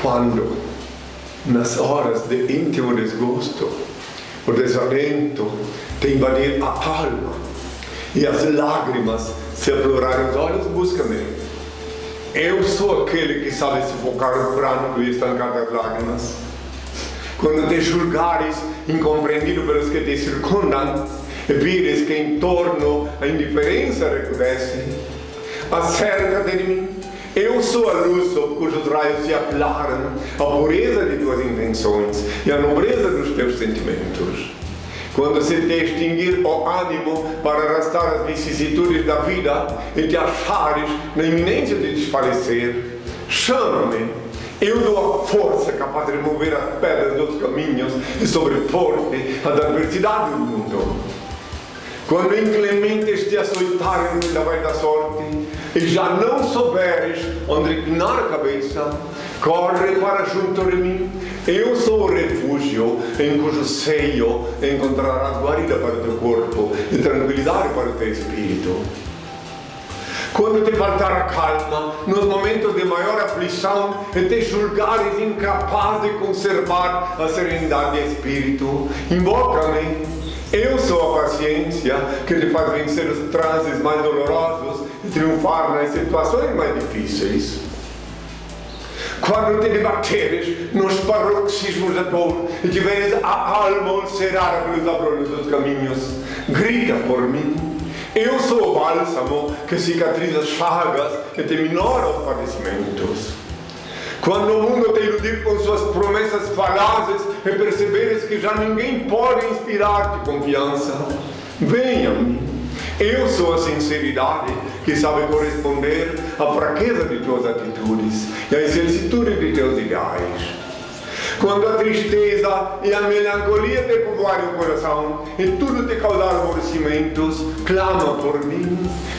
quando, nas horas de íntimo desgosto, o desalento te invadir a alma e as lágrimas se aflorarem os olhos, busca-me. Eu sou aquele que sabe sufocar o pranto e estancar as lágrimas. Quando te julgares incompreendido pelos que te circundam e vires que em torno a indiferença recrudesce, acerca-te de mim. Eu sou a luz sob cujos raios se aclaram a pureza de tuas intenções e a nobreza dos teus sentimentos. Quando se te extinguir o ânimo para arrastar as vicissitudes da vida e te achares na iminência de desfalecer, chama-me. Eu dou a força capaz de remover as pedras dos caminhos e sobrepor-te às adversidades do mundo. Quando inclementes te açoitarem da vai da sorte e já não souberes onde reclinar a cabeça, corre para junto de mim. Eu sou o refúgio em cujo seio encontrarás guarida para o teu corpo e tranquilidade para o teu espírito. Quando te faltar a calma, nos momentos de maior aflição, e te julgares incapaz de conservar a serenidade de espírito, invoca-me. Eu sou a paciência que te faz vencer os transes mais dolorosos e triunfar nas situações mais difíceis. Quando te debateres nos paroxismos da dor e tiveres a alma ulcerada pelos abrolhos dos caminhos, grita por mim. Eu sou o bálsamo que cicatriza as chagas e te minora os padecimentos. Quando o mundo te iludir com suas promessas falazes e perceberes que já ninguém pode inspirar-te confiança, venha a mim. Eu sou a sinceridade que sabe corresponder à fraqueza de tuas atitudes e à exercitude de teus ideais. Quando a tristeza e a melancolia te povoarem o coração e tudo te causar aborrecimentos, clama por mim.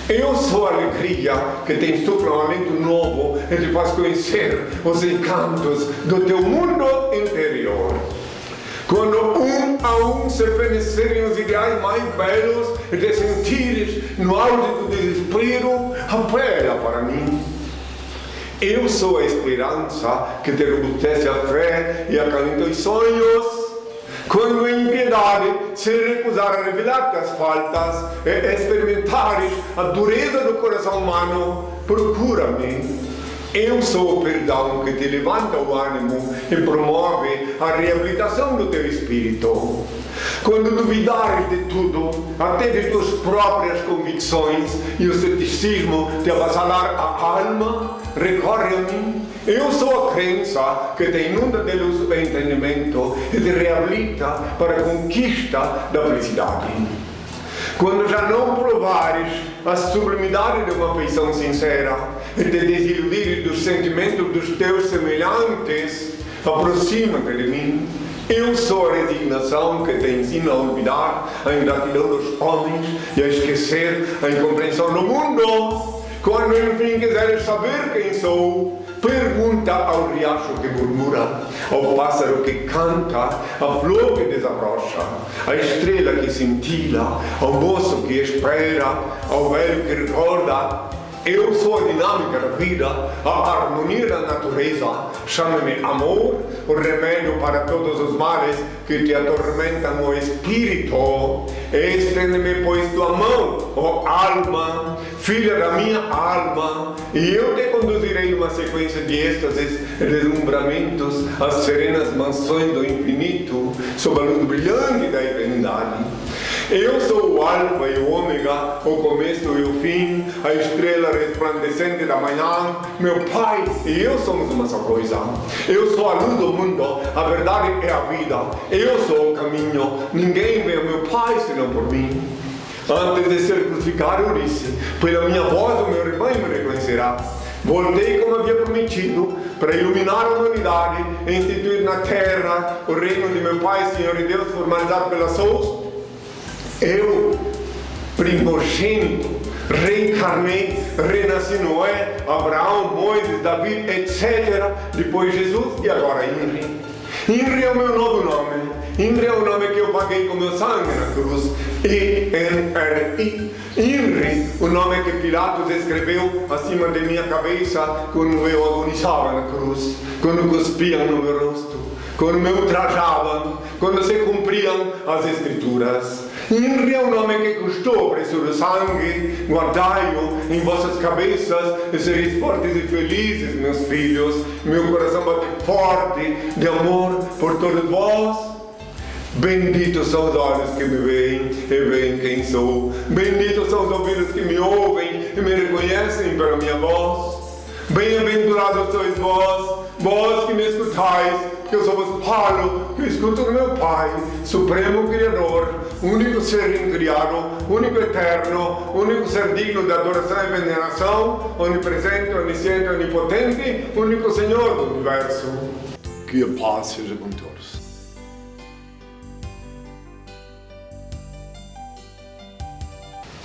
Eu sou a alegria que te insufla um alento novo e te faz conhecer os encantos do teu mundo interior. Quando um a um se fenecerem os ideais mais belos e te sentires no auge do desespero, apela para mim. Eu sou a esperança que te robustece a fé e acalenta os sonhos. Quando a impiedade se recusar a revelar-te as faltas e experimentares a dureza do coração humano, procura-me. Eu sou o perdão que te levanta o ânimo e promove a reabilitação do teu espírito. Quando duvidares de tudo, até de tuas próprias convicções, e o ceticismo te avassalar a alma, recorre a mim. Eu sou a crença que te inunda de luz o entendimento e te reabilita para a conquista da felicidade. Quando já não provares a sublimidade de uma afeição sincera e te desiludires dos sentimentos dos teus semelhantes, aproxima-te de mim. Eu sou a resignação que te ensina a olvidar a ingratidão dos homens e a esquecer a incompreensão do mundo. Quando enfim quiseres saber quem sou, pergunta ao riacho que murmura, ao pássaro que canta, à flor que desabrocha, à estrela que cintila, ao moço que espera, ao velho que recorda. Eu sou a dinâmica da vida, a harmonia da natureza. Chame-me amor, o remédio para todos os males que te atormentam o espírito. Estende-me, pois, tua mão, ó alma, filha da minha alma, e eu te conduzirei numa sequência de êxtases e deslumbramentos às serenas mansões do infinito, sob a luz brilhante da eternidade. Eu sou o alfa e o ômega, o começo e o fim, a estrela resplandecente da manhã. Meu Pai e eu somos uma só coisa. Eu sou a luz do mundo, a verdade é a vida. Eu sou o caminho, ninguém vê o meu Pai senão por mim. Antes de ser crucificado, eu disse: pela minha voz o meu irmão me reconhecerá. Voltei como havia prometido, para iluminar a humanidade e instituir na terra o reino de meu Pai, Senhor e Deus, formalizado pela Sous. Eu, primogênito, reencarnei, renasci Noé, Abraão, Moisés, Davi, etc. Depois Jesus e agora Inri. Inri é o meu novo nome. Inri é o nome que eu paguei com meu sangue na cruz. I-N-R-I. Inri, o nome que Pilatos escreveu acima de minha cabeça quando eu agonizava na cruz, quando cuspiam no meu rosto, quando me ultrajavam, quando se cumpriam as escrituras. Inri é o nome que custou preço do sangue. Guardai-o em vossas cabeças e sereis fortes e felizes, meus filhos. Meu coração bate forte de amor por todos vós. Benditos são os olhos que me veem e veem quem sou. Benditos são os ouvidos que me ouvem e me reconhecem pela minha voz. Bem-aventurados sois vós, vós que me escutais, que eu só vos falo, que eu escuto do meu Pai, Supremo Criador, único ser incriado, único eterno, único ser digno de adoração e veneração, onipresente, onisciente, onipotente, único Senhor do universo. Que a paz seja com todos.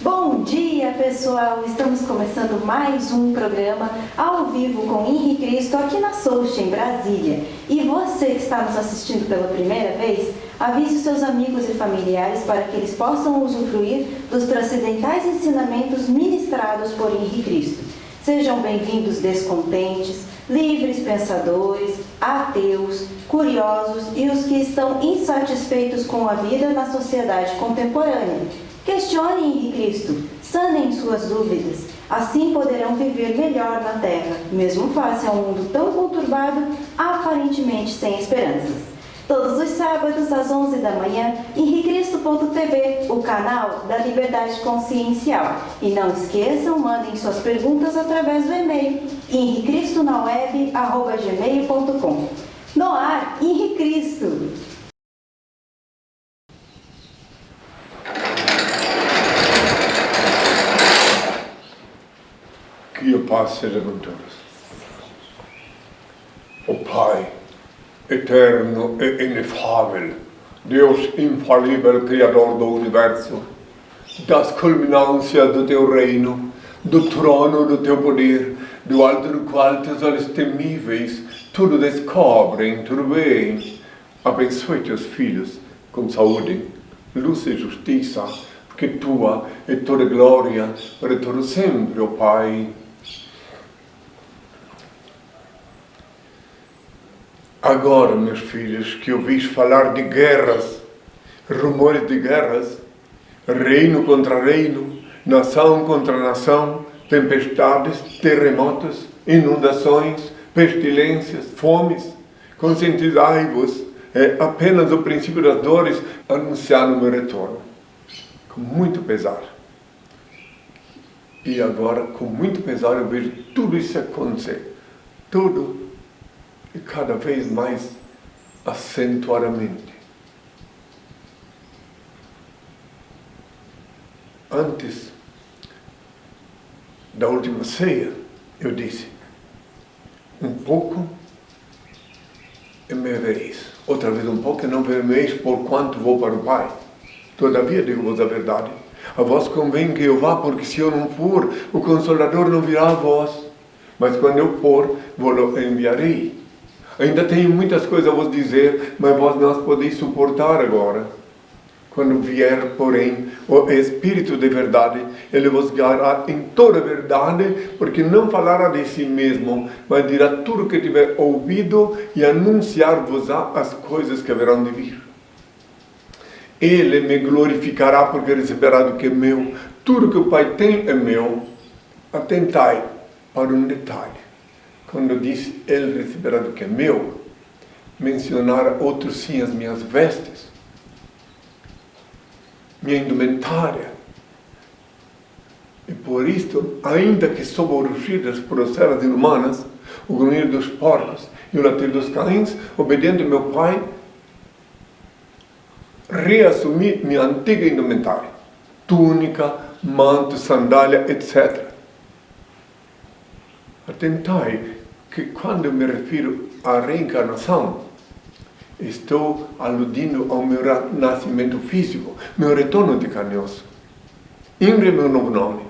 Bom dia, pessoal! Estamos começando mais um programa ao vivo com Henri Cristo aqui na Soucha, em Brasília. E você que está nos assistindo pela primeira vez, avise os seus amigos e familiares para que eles possam usufruir dos transcendentais ensinamentos ministrados por Henri Cristo. Sejam bem-vindos descontentes, livres pensadores, ateus, curiosos e os que estão insatisfeitos com a vida na sociedade contemporânea. Questionem Henri Cristo, sanem suas dúvidas, assim poderão viver melhor na Terra, mesmo face a um mundo tão conturbado, aparentemente sem esperanças. Todos os sábados às 11 da manhã, henricristo.tv, o canal da Liberdade Consciencial. E não esqueçam, mandem suas perguntas através do e-mail henricristonaWeb@gmail.com. No ar, Henri Cristo! Que a paz seja com todos. O Pai, eterno e inefável, Deus infalível, Criador do Universo, das culminâncias do Teu reino, do trono do Teu poder, do alto do qual Teus olhos temíveis tudo descobrem, tudo veem. Abençoe Teus filhos com saúde, luz e justiça, porque Tua é toda glória para todo sempre, ó Pai. Agora, meus filhos, que ouvis falar de guerras, rumores de guerras, reino contra reino, nação contra nação, tempestades, terremotos, inundações, pestilências, fomes, conscientizai-vos, é apenas o princípio das dores anunciando o meu retorno. Com muito pesar. E agora, com muito pesar, eu vejo tudo isso acontecer. Tudo. E cada vez mais acentuadamente. Antes da última ceia, eu disse, um pouco e me vereis. Outra vez um pouco e não vereis por quanto vou para o Pai. Todavia digo-vos a verdade. A vós convém que eu vá, porque se eu não for, o Consolador não virá a vós. Mas quando eu for, vos enviarei. Ainda tenho muitas coisas a vos dizer, mas vós não as podeis suportar agora. Quando vier, porém, o Espírito de verdade, ele vos guiará em toda a verdade, porque não falará de si mesmo, mas dirá tudo o que tiver ouvido e anunciar-vos-á as coisas que haverão de vir. Ele me glorificará, porque receberá do que é meu. Tudo que o Pai tem é meu. Atentai para um detalhe. Quando disse, ele receberá do que é meu, mencionar outros sim as minhas vestes, minha indumentária. E por isto, ainda que sob o rugir das procelas inumanas, o grunhir dos porcos e o latir dos cães, obediente ao meu Pai, reassumi minha antiga indumentária, túnica, manto, sandália, etc. Atentai que quando eu me refiro à reencarnação, estou aludindo ao meu nascimento físico, meu retorno de carne e osso. Inri é meu novo nome.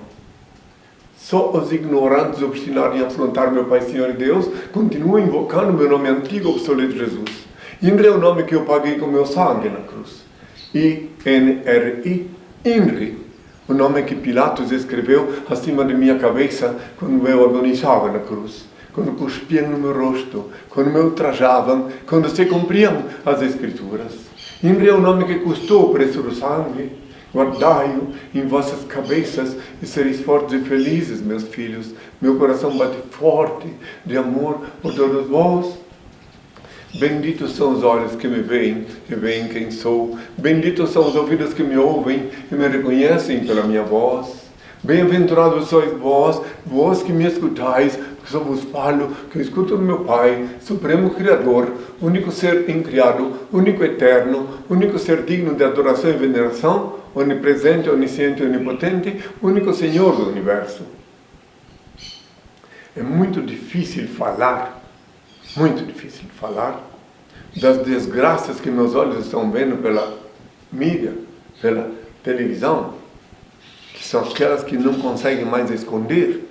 Só os ignorantes obstinados em afrontar meu Pai, Senhor e Deus, continuam invocando meu nome antigo, obsoleto Jesus. INRI é o nome que eu paguei com meu sangue na cruz. INRI, INRI, o nome que Pilatos escreveu acima de minha cabeça quando eu agonizava na cruz, quando cuspiam no meu rosto, quando me ultrajavam, quando se cumpriam as Escrituras. INRI é o nome que custou o preço do sangue. Guardai-o em vossas cabeças e sereis fortes e felizes, meus filhos. Meu coração bate forte de amor por todos vós. Benditos são os olhos que me veem e veem quem sou. Benditos são os ouvidos que me ouvem e me reconhecem pela minha voz. Bem-aventurados sois vós, vós que me escutais, porque só vos falo que eu escuto do meu Pai, Supremo Criador, único ser incriado, único eterno, único ser digno de adoração e veneração, onipresente, onisciente e onipotente, único Senhor do Universo. É muito difícil falar das desgraças que meus olhos estão vendo pela mídia, pela televisão, que são aquelas que não conseguem mais esconder.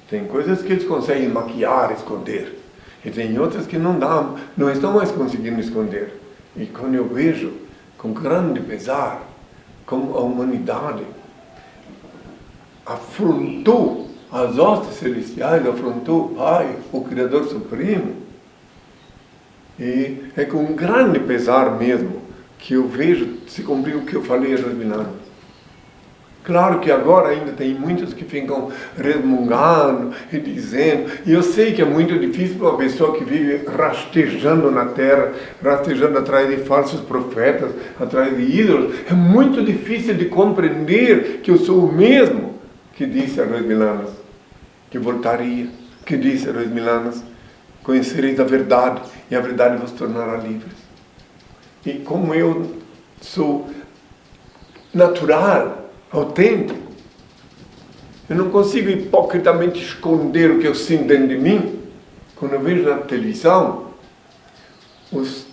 Tem coisas que eles conseguem maquiar, esconder, e tem outras que não estão mais conseguindo esconder. E quando eu vejo, com grande pesar, como a humanidade afrontou as hostes celestiais, afrontou o Pai, o Criador Supremo. E é com grande pesar mesmo que eu vejo se cumprir o que eu falei a Milano. Claro que agora ainda tem muitos que ficam resmungando e dizendo, e eu sei que é muito difícil para uma pessoa que vive rastejando na terra, rastejando atrás de falsos profetas, atrás de ídolos, é muito difícil de compreender que eu sou o mesmo que disse a 2000 anos, que voltaria, que disse a 2000 anos, conhecereis a verdade e a verdade vos tornará livres. E como eu sou natural, autêntico, eu não consigo hipocritamente esconder o que eu sinto dentro de mim. Quando eu vejo na televisão os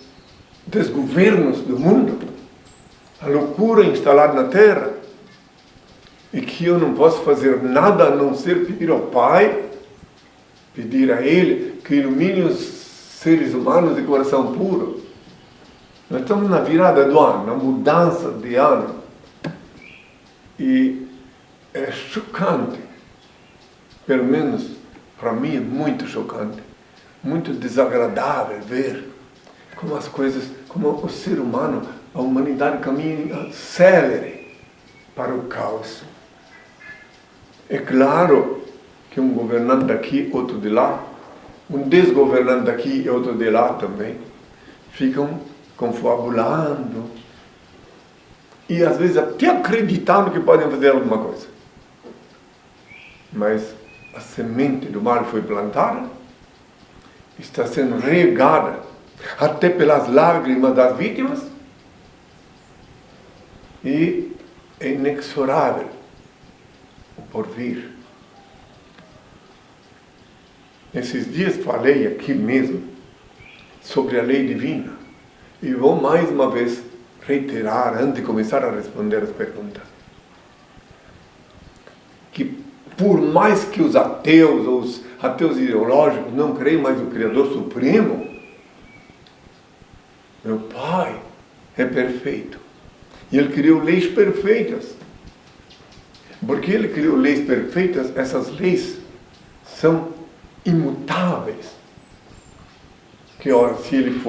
desgovernos do mundo, a loucura instalada na terra, e que eu não posso fazer nada a não ser pedir ao Pai, pedir a Ele que ilumine os seres humanos de coração puro. Nós estamos na virada do ano, na mudança de ano. E é chocante, pelo menos para mim é muito chocante, muito desagradável ver como as coisas, como o ser humano, a humanidade caminha célere para o caos. É claro que um governante daqui, outro de lá, um desgovernante daqui e outro de lá também, ficam confabulando, e às vezes até acreditando que podem fazer alguma coisa. Mas a semente do mal foi plantada, está sendo regada até pelas lágrimas das vítimas, e é inexorável o porvir. Esses dias falei aqui mesmo sobre a lei divina, e vou mais uma vez reiterar, antes de começar a responder as perguntas, que por mais que os ateus ideológicos não creem mais no Criador Supremo, meu Pai é perfeito. E Ele criou leis perfeitas. Porque Ele criou leis perfeitas, essas leis são imutáveis. Que ora, se Ele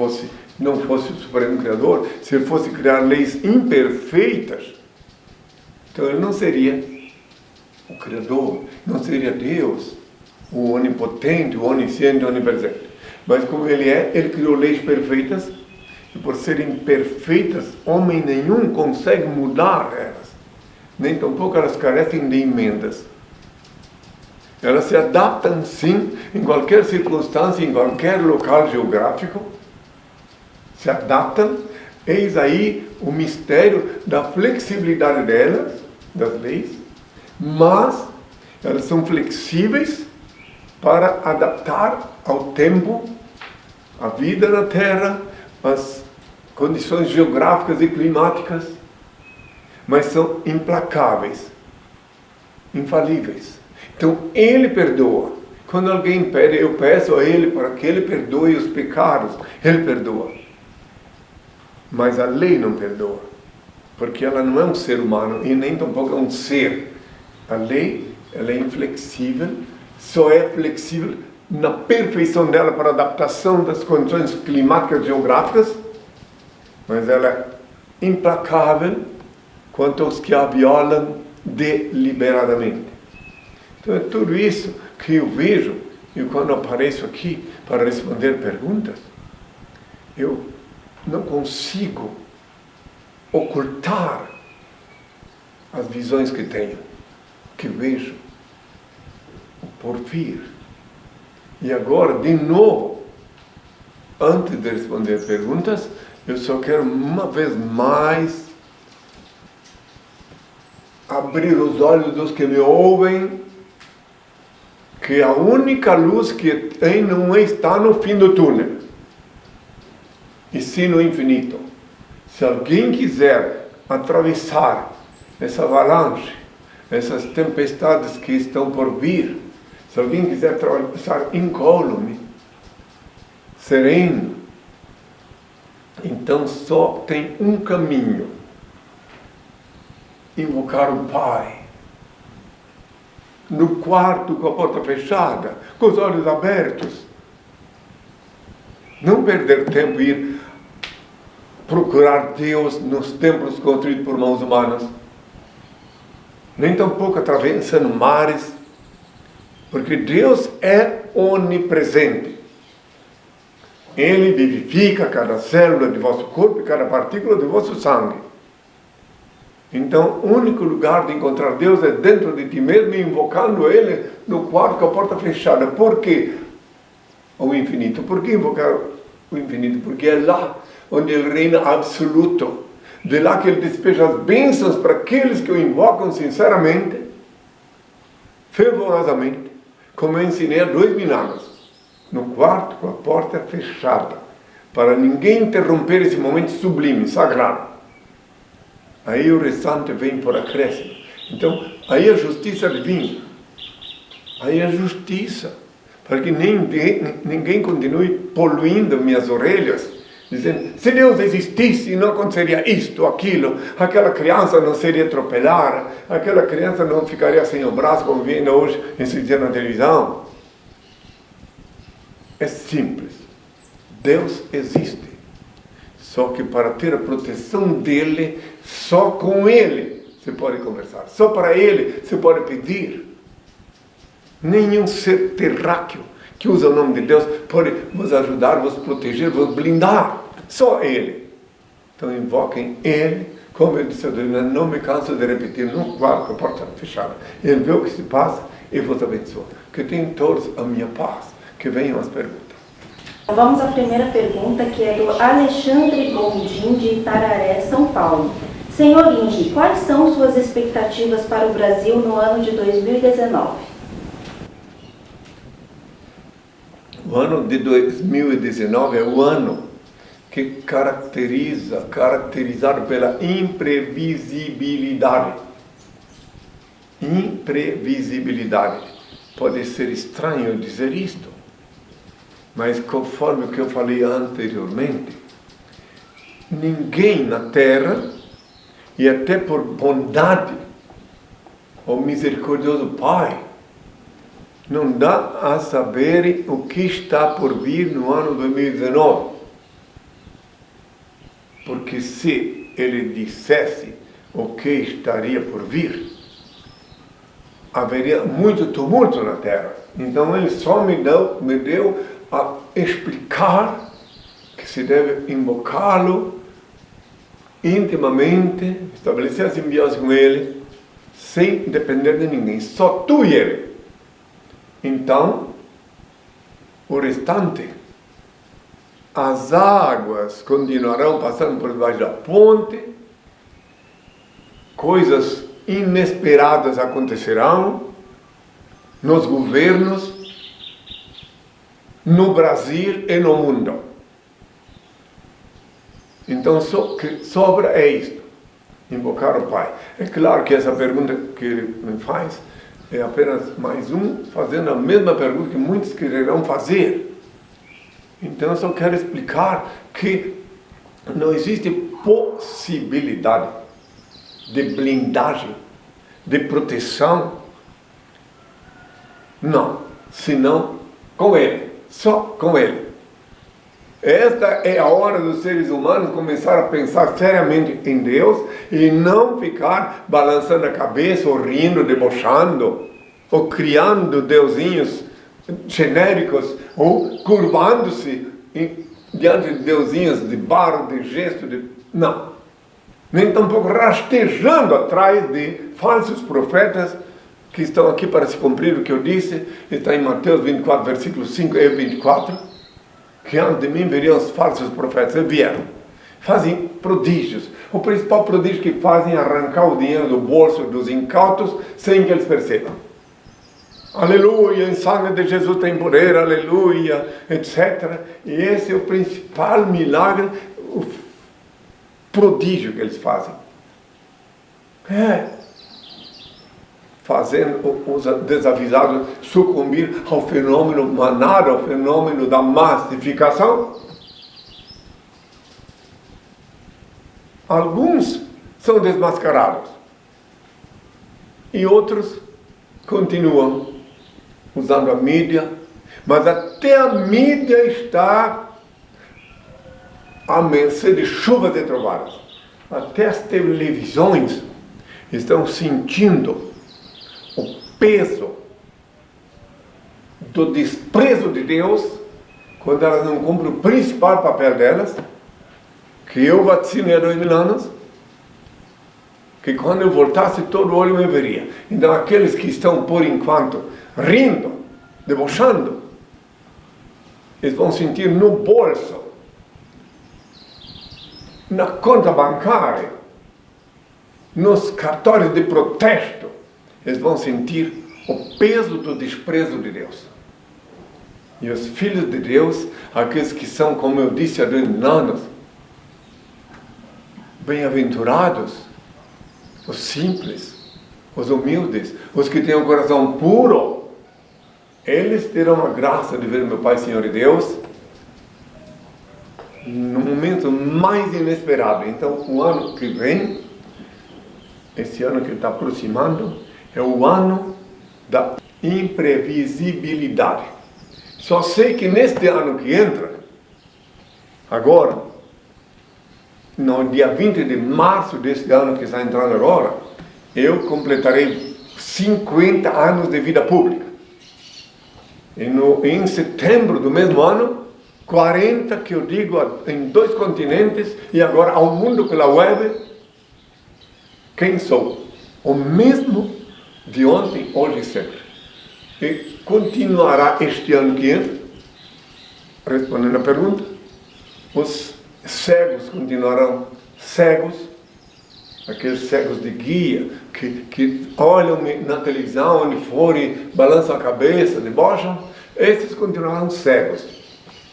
não fosse o Supremo Criador, se Ele fosse criar leis imperfeitas, então Ele não seria o Criador, não seria Deus, o onipotente, o onisciente, o onipresente. Mas como Ele criou leis perfeitas, e por serem perfeitas, homem nenhum consegue mudar elas, nem tampouco elas carecem de emendas. Elas se adaptam sim, em qualquer circunstância, em qualquer local geográfico, se adaptam. Eis aí o mistério da flexibilidade delas, das leis, mas elas são flexíveis para adaptar ao tempo, à vida na Terra, as condições geográficas e climáticas, mas são implacáveis, infalíveis. Então Ele perdoa. Quando alguém pede, eu peço a Ele para que Ele perdoe os pecados, Ele perdoa. Mas a lei não perdoa, porque ela não é um ser humano e nem tampouco é um ser. A lei, ela é inflexível, só é flexível na perfeição dela para adaptação das condições climáticas e geográficas, mas ela é implacável quanto aos que a violam deliberadamente. Então é tudo isso que eu vejo, e quando apareço aqui para responder perguntas, eu não consigo ocultar as visões que tenho, que vejo por vir. E agora, de novo, antes de responder perguntas, eu só quero uma vez mais abrir os olhos dos que me ouvem, que a única luz que tem não está no fim do túnel, e sim no infinito. Se alguém quiser atravessar essa avalanche, essas tempestades que estão por vir, se alguém quiser atravessar incólume, sereno, então só tem um caminho: invocar o Pai, no quarto com a porta fechada, com os olhos abertos. Não perder tempo e ir procurar Deus nos templos construídos por mãos humanas, nem tampouco atravessando mares, porque Deus é onipresente. Ele vivifica cada célula de vosso corpo e cada partícula de vosso sangue. Então, o único lugar de encontrar Deus é dentro de ti mesmo, invocando Ele no quarto com a porta fechada. Por quê? O infinito. Por que invocar o infinito? Porque é lá onde Ele reina absoluto. De lá que Ele despeja as bênçãos para aqueles que o invocam sinceramente, fervorosamente, como eu ensinei há 2000 anos. No quarto com a porta fechada, para ninguém interromper esse momento sublime, sagrado. Aí o restante vem por acréscimo. Então, aí a justiça divina. Aí a justiça. Para que ninguém continue poluindo minhas orelhas, dizendo: se Deus existisse, não aconteceria isto, aquilo, aquela criança não seria atropelada, aquela criança não ficaria sem o braço, como vendo hoje, esse dia na televisão. É simples. Deus existe. Só que para ter a proteção dele, só com ele você pode conversar. Só para ele você pode pedir. Nenhum ser terráqueo que usa o nome de Deus pode vos ajudar, vos proteger, vos blindar. Só ele. Então invoquem ele, como eu disse, não me canso de repetir, no quarto com a porta fechada. Ele vê o que se passa e vos abençoa. Que tenham todos a minha paz. Que venham as perguntas. Vamos à primeira pergunta, que é do Alexandre Gondim, de Itararé, São Paulo. Senhor Henri, quais são suas expectativas para o Brasil no ano de 2019? O ano de 2019 é o ano que caracterizado pela imprevisibilidade. Imprevisibilidade. Pode ser estranho dizer isto, mas conforme o que eu falei anteriormente, ninguém na Terra, e até por bondade, o misericordioso Pai, não dá a saber o que está por vir no ano 2019. Porque se Ele dissesse o que estaria por vir, haveria muito tumulto na Terra. Então Ele só me deu a explicar que se deve invocá-lo intimamente, estabelecer a simbiose com Ele, sem depender de ninguém, só tu e Ele. Então, o restante, as águas continuarão passando por debaixo da ponte, coisas inesperadas acontecerão nos governos, no Brasil e no mundo. Então, o que sobra é isto: invocar o Pai. É claro que essa pergunta que ele me faz é apenas mais um fazendo a mesma pergunta que muitos quererão fazer. Então, eu só quero explicar que não existe possibilidade de blindagem, de proteção. Não, senão com Ele, só com Ele. Esta é a hora dos seres humanos começar a pensar seriamente em Deus e não ficar balançando a cabeça, ou rindo, debochando, ou criando deusinhos genéricos, ou curvando-se diante de deusinhos de barro, de gesto, não. Nem tampouco rastejando atrás de falsos profetas que estão aqui para se cumprir o que eu disse. Está em Mateus 24, versículos 5 e 24. Que antes de mim veriam os falsos profetas, e vieram, fazem prodígios. O principal prodígio que fazem é arrancar o dinheiro do bolso dos incautos sem que eles percebam. Aleluia, em sangue de Jesus tem poder, aleluia, etc. E esse é o principal milagre, o prodígio que eles fazem. Fazendo os desavisados sucumbir ao fenômeno manada, ao fenômeno da massificação. Alguns são desmascarados e outros continuam usando a mídia, mas até a mídia está à mercê de chuvas e trovadas. Até as televisões estão sentindo o peso do desprezo de Deus quando elas não cumprem o principal papel delas, que eu vacinei há 2000 anos, que quando eu voltasse todo olho me veria. Então aqueles que estão por enquanto rindo, debochando, eles vão sentir no bolso, na conta bancária, nos cartórios de protesto, eles vão sentir o peso do desprezo de Deus. E os filhos de Deus, aqueles que são, como eu disse há 2000 anos, bem-aventurados, os simples, os humildes, os que têm o coração puro, eles terão a graça de ver meu Pai, Senhor e Deus no momento mais inesperado. Então, o ano que vem, esse ano que está aproximando, é o ano da imprevisibilidade. Só sei que neste ano que entra, agora, no dia 20 de março deste ano que está entrando agora, eu completarei 50 anos de vida pública. E em setembro do mesmo ano, 40, que eu digo em 2 continentes, e agora ao mundo pela web, quem sou? O mesmo de ontem, hoje e sempre. E continuará este ano que entra, respondendo a pergunta, os cegos continuarão cegos, aqueles cegos de guia, que olham na televisão, onde for, e balançam a cabeça, debocham, esses continuarão cegos,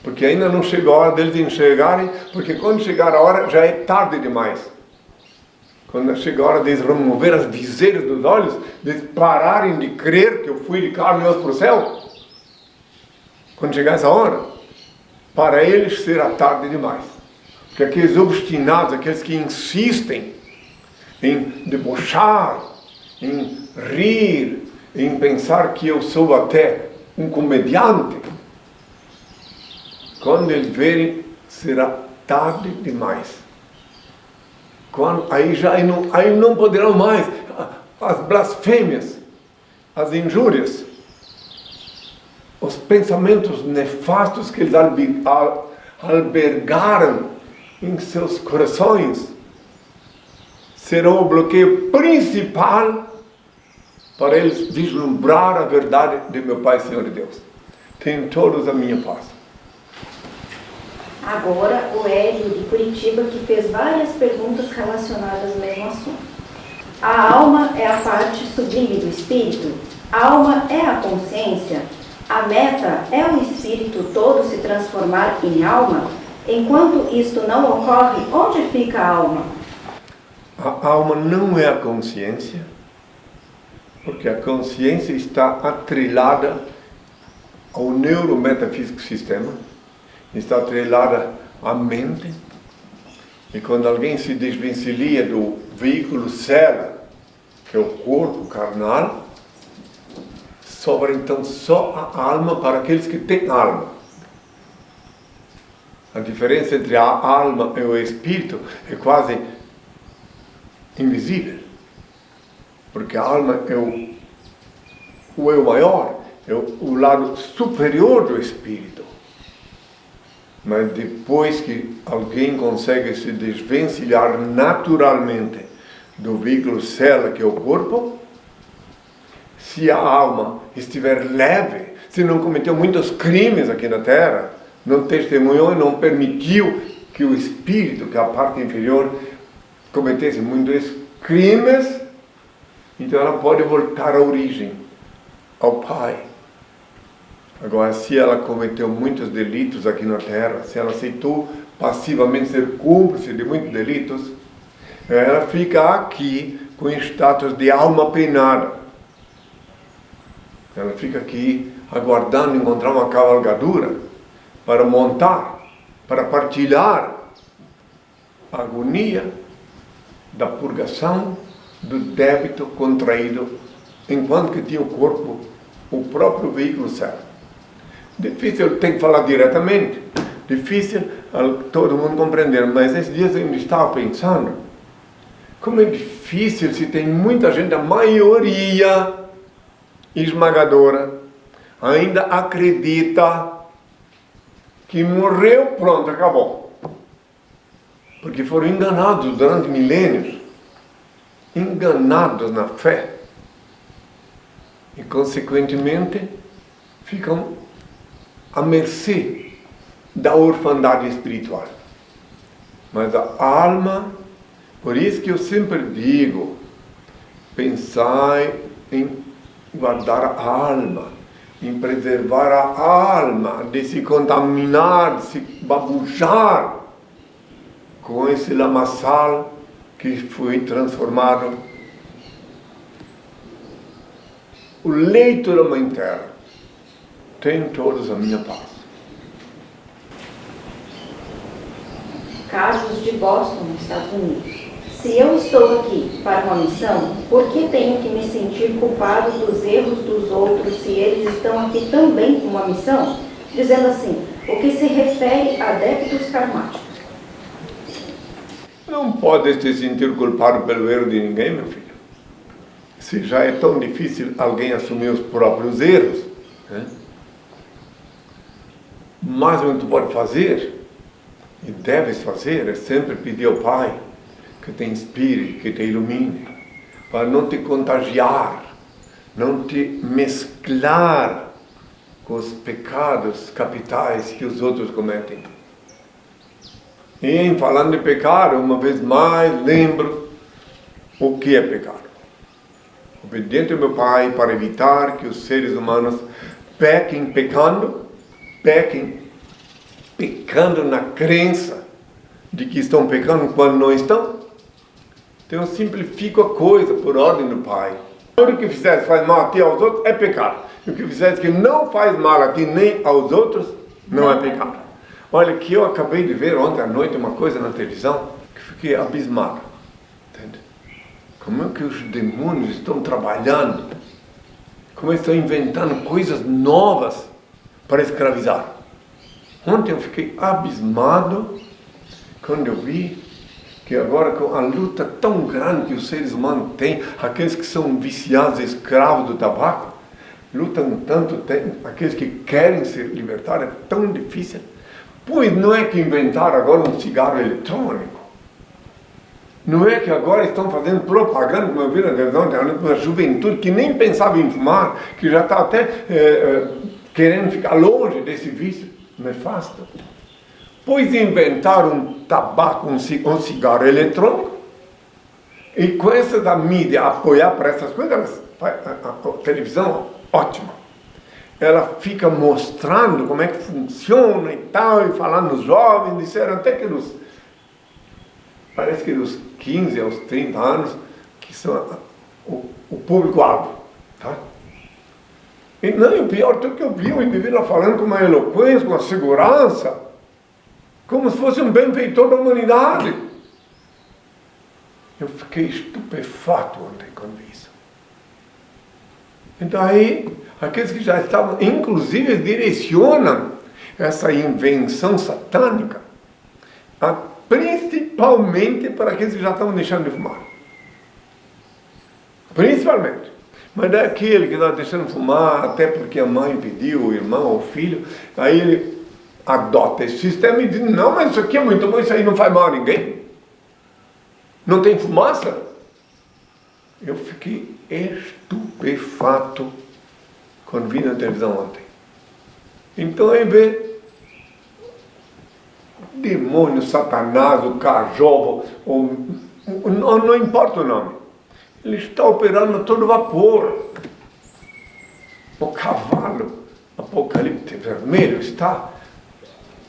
porque ainda não chegou a hora deles enxergarem, porque quando chegar a hora já é tarde demais. Quando chega a hora de remover as viseiras dos olhos, de pararem de crer que eu fui de carne e osso para o céu, quando chegar essa hora, para eles será tarde demais. Porque aqueles obstinados, aqueles que insistem em debochar, em rir, em pensar que eu sou até um comediante, quando eles verem, será tarde demais. Aí não poderão mais as blasfêmias, as injúrias, os pensamentos nefastos que eles albergaram em seus corações serão o bloqueio principal para eles vislumbrar a verdade de meu Pai, Senhor e Deus. Tenham todos a minha paz. Agora, o Hélio de Curitiba, que fez várias perguntas relacionadas ao mesmo assunto. A alma é a parte sublime do espírito? A alma é a consciência? A meta é o espírito todo se transformar em alma? Enquanto isto não ocorre, onde fica a alma? A alma não é a consciência, porque a consciência está atrelada ao neurometafísico sistema, está atrelada à mente, E quando alguém se desvencilha do veículo célula, que é o corpo carnal, sobra então só a alma para aqueles que têm alma. A diferença entre a alma e o espírito é quase invisível. Porque a alma é o eu maior, é o lado superior do espírito. Mas depois que alguém consegue se desvencilhar naturalmente do veículo célula, que é o corpo, se a alma estiver leve, se não cometeu muitos crimes aqui na Terra, não testemunhou e não permitiu que o espírito, que é a parte inferior, cometesse muitos crimes, então ela pode voltar à origem, ao Pai. Agora, se ela cometeu muitos delitos aqui na Terra, se ela aceitou passivamente ser cúmplice de muitos delitos, ela fica aqui com status de alma penada. Ela fica aqui aguardando encontrar uma cavalgadura para montar, para partilhar a agonia da purgação do débito contraído enquanto que tinha o corpo, o próprio veículo célula. Difícil, tem que falar diretamente, difícil todo mundo compreender, mas esses dias eu ainda estava pensando como é difícil se tem muita gente, a maioria esmagadora, ainda acredita que morreu, pronto, acabou. Porque foram enganados durante milênios, enganados na fé, e consequentemente ficam à mercê da orfandade espiritual. Mas a alma, por isso que eu sempre digo, pensai em guardar a alma, em preservar a alma, de se contaminar, de se babujar com esse lamaçal que foi transformado o leito da Mãe Terra. Tem todos a minha paz. Casos de Boston, nos Estados Unidos. Se eu estou aqui para uma missão, por que tenho que me sentir culpado dos erros dos outros se eles estão aqui também com uma missão? Dizendo assim, o que se refere a débitos karmáticos. Não pode se sentir culpado pelo erro de ninguém, meu filho. Se já é tão difícil alguém assumir os próprios erros, né? O máximo que tu pode fazer, e deves fazer, é sempre pedir ao Pai que te inspire, que te ilumine, para não te contagiar, não te mesclar com os pecados capitais que os outros cometem. E em falando de pecado, uma vez mais, lembro o que é pecado. Obediente ao meu Pai para evitar que os seres humanos pequem pecando na crença de que estão pecando quando não estão. Então eu simplifico a coisa por ordem do Pai. Tudo que fizeres faz mal a ti e aos outros é pecado. E o que fizeres que não faz mal a ti nem aos outros não é pecado. Olha, que eu acabei de ver ontem à noite uma coisa na televisão que fiquei abismado. Entende? Como é que os demônios estão trabalhando? Como eles estão inventando coisas novas para escravizar? Ontem eu fiquei abismado quando eu vi que agora com a luta tão grande que os seres humanos têm, aqueles que são viciados, escravos do tabaco, lutam tanto, aqueles que querem se libertar, é tão difícil. Pois não é que inventaram agora um cigarro eletrônico. Não é que agora estão fazendo propaganda, como eu vi na televisão, para a juventude que nem pensava em fumar, que já está até querendo ficar longe desse vício nefasto. Pois inventaram um tabaco, um cigarro eletrônico, e com essa da mídia apoiar para essas coisas, a televisão, ótima. Ela fica mostrando como é que funciona e tal, e falando nos jovens, disseram até que parece que dos 15 aos 30 anos, que são o público-alvo, tá? E não, o pior, tudo que eu vi, o indivíduo falando com uma eloquência, com uma segurança, como se fosse um benfeitor da humanidade. Eu fiquei estupefato ontem quando vi isso. Então aí, aqueles que já estavam, inclusive direcionam essa invenção satânica, principalmente para aqueles que já estavam deixando de fumar. Principalmente. Mas é aquele que está deixando de fumar, até porque a mãe pediu, o irmão, o filho, aí ele adota esse sistema e diz, não, mas isso aqui é muito bom, isso aí não faz mal a ninguém. Não tem fumaça? Eu fiquei estupefato quando vi na televisão ontem. Então aí vê demônio, Satanás, o cajol, não importa o nome. Ele está operando a todo vapor. O cavalo Apocalipse vermelho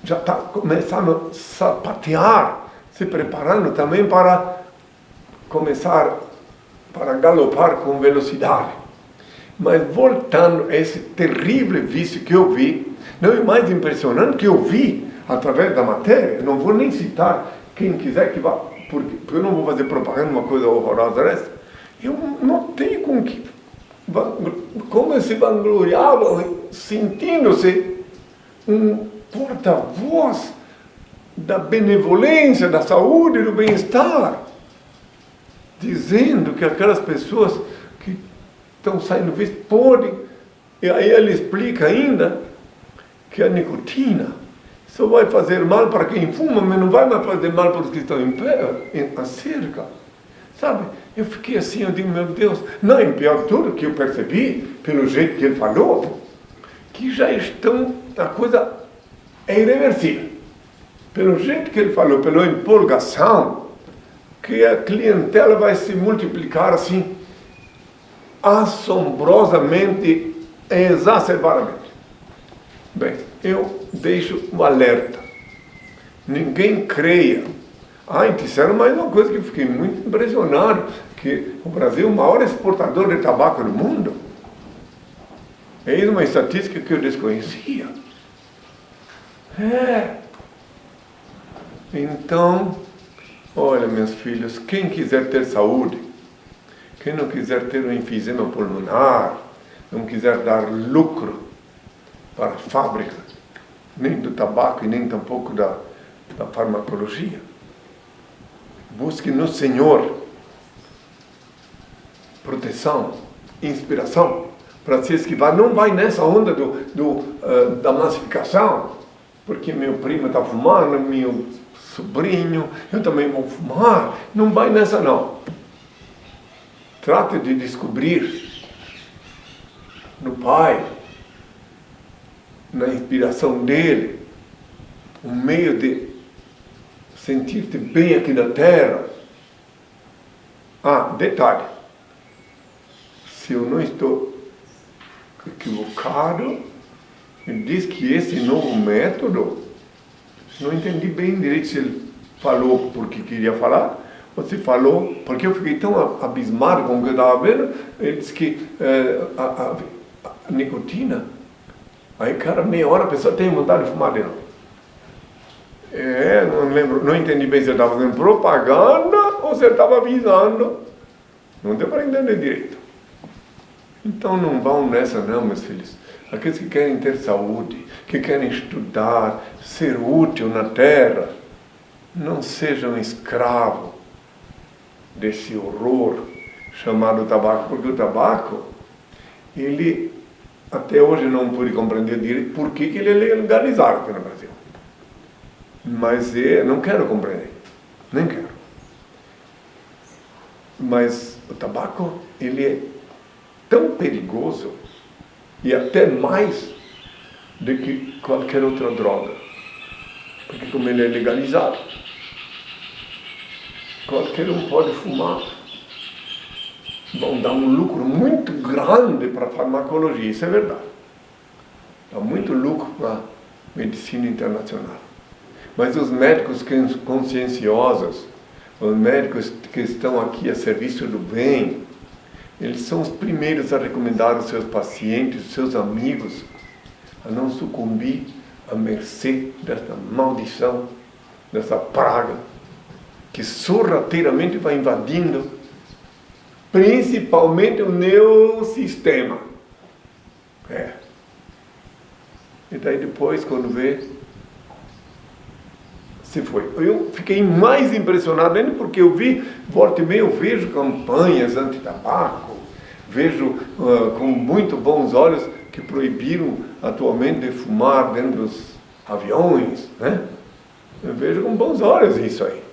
já está começando a sapatear, se preparando também para começar para galopar com velocidade. Mas voltando a esse terrível vício que eu vi, não é mais impressionante que eu vi através da matéria, não vou nem citar quem quiser que vá, porque eu não vou fazer propaganda uma coisa horrorosa dessa. Eu notei como se vangloriava, sentindo-se um porta-voz da benevolência, da saúde, do bem-estar, dizendo que aquelas pessoas que estão saindo vício podem, e aí ele explica ainda que a nicotina só vai fazer mal para quem fuma, mas não vai mais fazer mal para os que estão em pé, na cerca, sabe? Eu fiquei assim, eu digo, meu Deus, não, e pior de tudo, que eu percebi, pelo jeito que ele falou, que já estão, a coisa é irreversível. Pelo jeito que ele falou, pela empolgação, que a clientela vai se multiplicar assim, assombrosamente, exacerbadamente. Bem, eu deixo um alerta. Ninguém creia. Disseram mais uma coisa que eu fiquei muito impressionado, que o Brasil é o maior exportador de tabaco do mundo. É uma estatística que eu desconhecia. Então, olha, meus filhos, quem quiser ter saúde, quem não quiser ter um enfisema pulmonar, não quiser dar lucro para a fábrica, nem do tabaco e nem tampouco da farmacologia, busque no Senhor proteção, inspiração, para se esquivar. Não vai nessa onda da massificação, porque meu primo está fumando, meu sobrinho, eu também vou fumar. Não vai nessa não. Trate de descobrir no Pai, na inspiração dele, um meio de sentir-te bem aqui na terra. Detalhe, se eu não estou equivocado, ele diz que esse novo método, não entendi bem direito se ele falou porque queria falar, ou se falou, porque eu fiquei tão abismado com o que eu estava vendo. Ele disse que a nicotina, aí cada meia hora a pessoa tem vontade de fumar de novo. Não lembro, não entendi bem se ele estava fazendo propaganda ou se ele estava avisando. Não deu para entender direito. Então não vão nessa não, meus filhos. Aqueles que querem ter saúde, que querem estudar, ser útil na terra, não sejam escravos desse horror chamado tabaco, porque o tabaco, ele, até hoje não pude compreender direito por que ele é legalizado aqui no Brasil. Mas não quero compreender, nem quero. Mas o tabaco, ele é tão perigoso, e até mais do que qualquer outra droga, porque como ele é legalizado, qualquer um pode fumar. Vão dar um lucro muito grande para a farmacologia, isso é verdade. Dá muito lucro para a medicina internacional. Mas os médicos conscienciosos, os médicos que estão aqui a serviço do bem, eles são os primeiros a recomendar os seus pacientes, os seus amigos, a não sucumbir à mercê dessa maldição, dessa praga que sorrateiramente vai invadindo, principalmente o neurosistema. E daí depois, quando vê, se foi. Eu fiquei mais impressionado ainda porque eu vi, volta e meia, eu vejo campanhas anti-tabaco, vejo com muito bons olhos que proibiram atualmente de fumar dentro dos aviões, né? Eu vejo com bons olhos isso aí.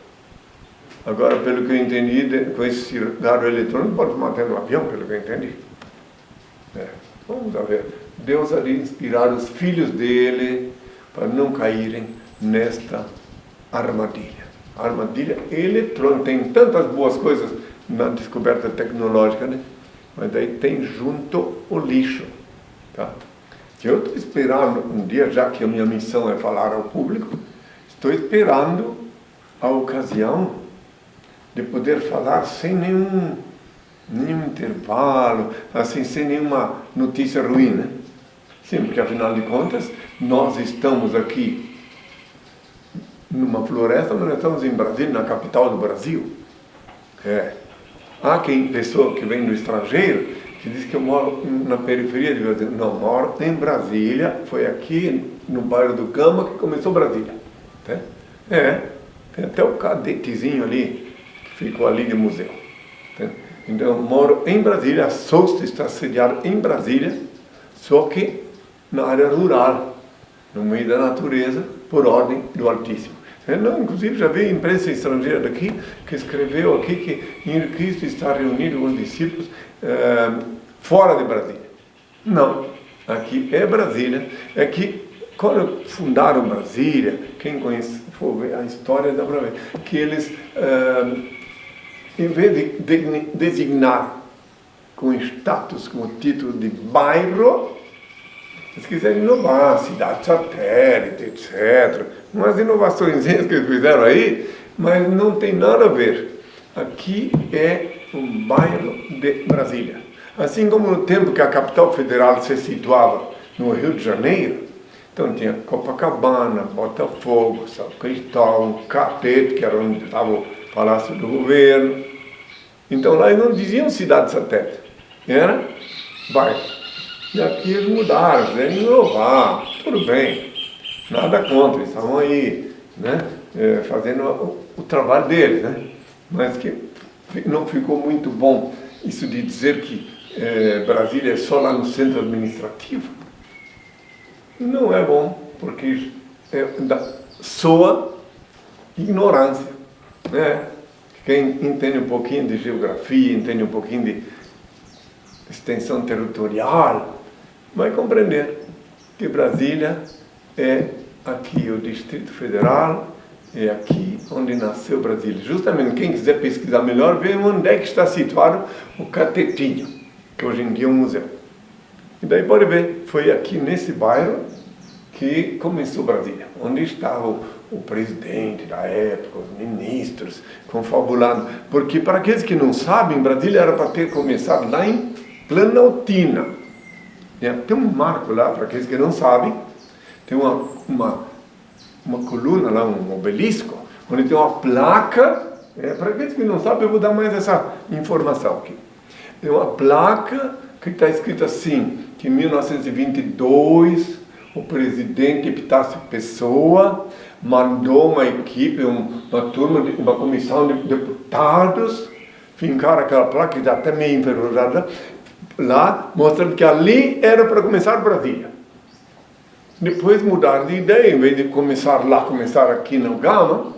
Agora, pelo que eu entendi, com esse cigarro eletrônico pode fumar dentro do avião, pelo que eu entendi. Vamos ver. Deus há de inspirar os filhos dele para não caírem nesta armadilha. A armadilha eletrônica. Tem tantas boas coisas na descoberta tecnológica, né? Mas daí tem junto o lixo. Tá? Eu estou esperando um dia, já que a minha missão é falar ao público, estou esperando a ocasião de poder falar sem nenhum intervalo, assim, sem nenhuma notícia ruim, né? Sim, porque afinal de contas, nós estamos aqui numa floresta, mas nós estamos em Brasília, na capital do Brasil. Há pessoa que vem do estrangeiro que diz que eu moro na periferia de Brasília. Não, moro em Brasília, foi aqui no bairro do Gama que começou Brasília. Tem até o cadetezinho ali, que ficou ali de museu. Então eu moro em Brasília, a SOST está sediada em Brasília, só que na área rural, no meio da natureza, por ordem do Altíssimo. Inclusive já vi imprensa estrangeira daqui que escreveu aqui que em Cristo está reunido com os discípulos fora de Brasília. Não, aqui é Brasília. É que quando fundaram Brasília, quem conhece, for ver a história, dá para ver que eles, em vez de designar com status, com o título de bairro, eles quiserem inovar, cidade satélite, etc. Umas inovações que eles fizeram aí, mas não tem nada a ver. Aqui é um bairro de Brasília. Assim como no tempo que a capital federal se situava no Rio de Janeiro, então tinha Copacabana, Botafogo, São Cristóvão, Catete, que era onde estava o Palácio do Governo. Então lá eles não diziam cidade satélite, era bairro. E aqui eles mudaram, quiseram inovar, tudo bem, nada contra, eles estavam aí, né, fazendo o trabalho deles, né? Mas que não ficou muito bom isso de dizer que Brasília é só lá no centro administrativo. Não é bom, porque soa ignorância, né? Quem entende um pouquinho de geografia, entende um pouquinho de extensão territorial, vai compreender que Brasília é aqui o Distrito Federal, é aqui onde nasceu Brasília. Justamente, quem quiser pesquisar melhor, vê onde é que está situado o Catetinho, que hoje em dia é um museu. E daí pode ver, foi aqui nesse bairro que começou Brasília, onde estava o presidente da época, os ministros, confabulando. Porque, para aqueles que não sabem, Brasília era para ter começado lá em Planaltina. Tem um marco lá, para aqueles que não sabem, tem uma coluna lá, um obelisco, onde tem uma placa, para aqueles que não sabem, eu vou dar mais essa informação aqui. Tem uma placa que está escrito assim, que em 1922, o presidente Epitácio Pessoa mandou uma equipe, uma turma, uma comissão de deputados, fincar aquela placa, que está até meio enferrujada, lá, mostrando que ali era para começar Brasília. Depois mudaram de ideia, em vez de começar lá, começar aqui no Gama,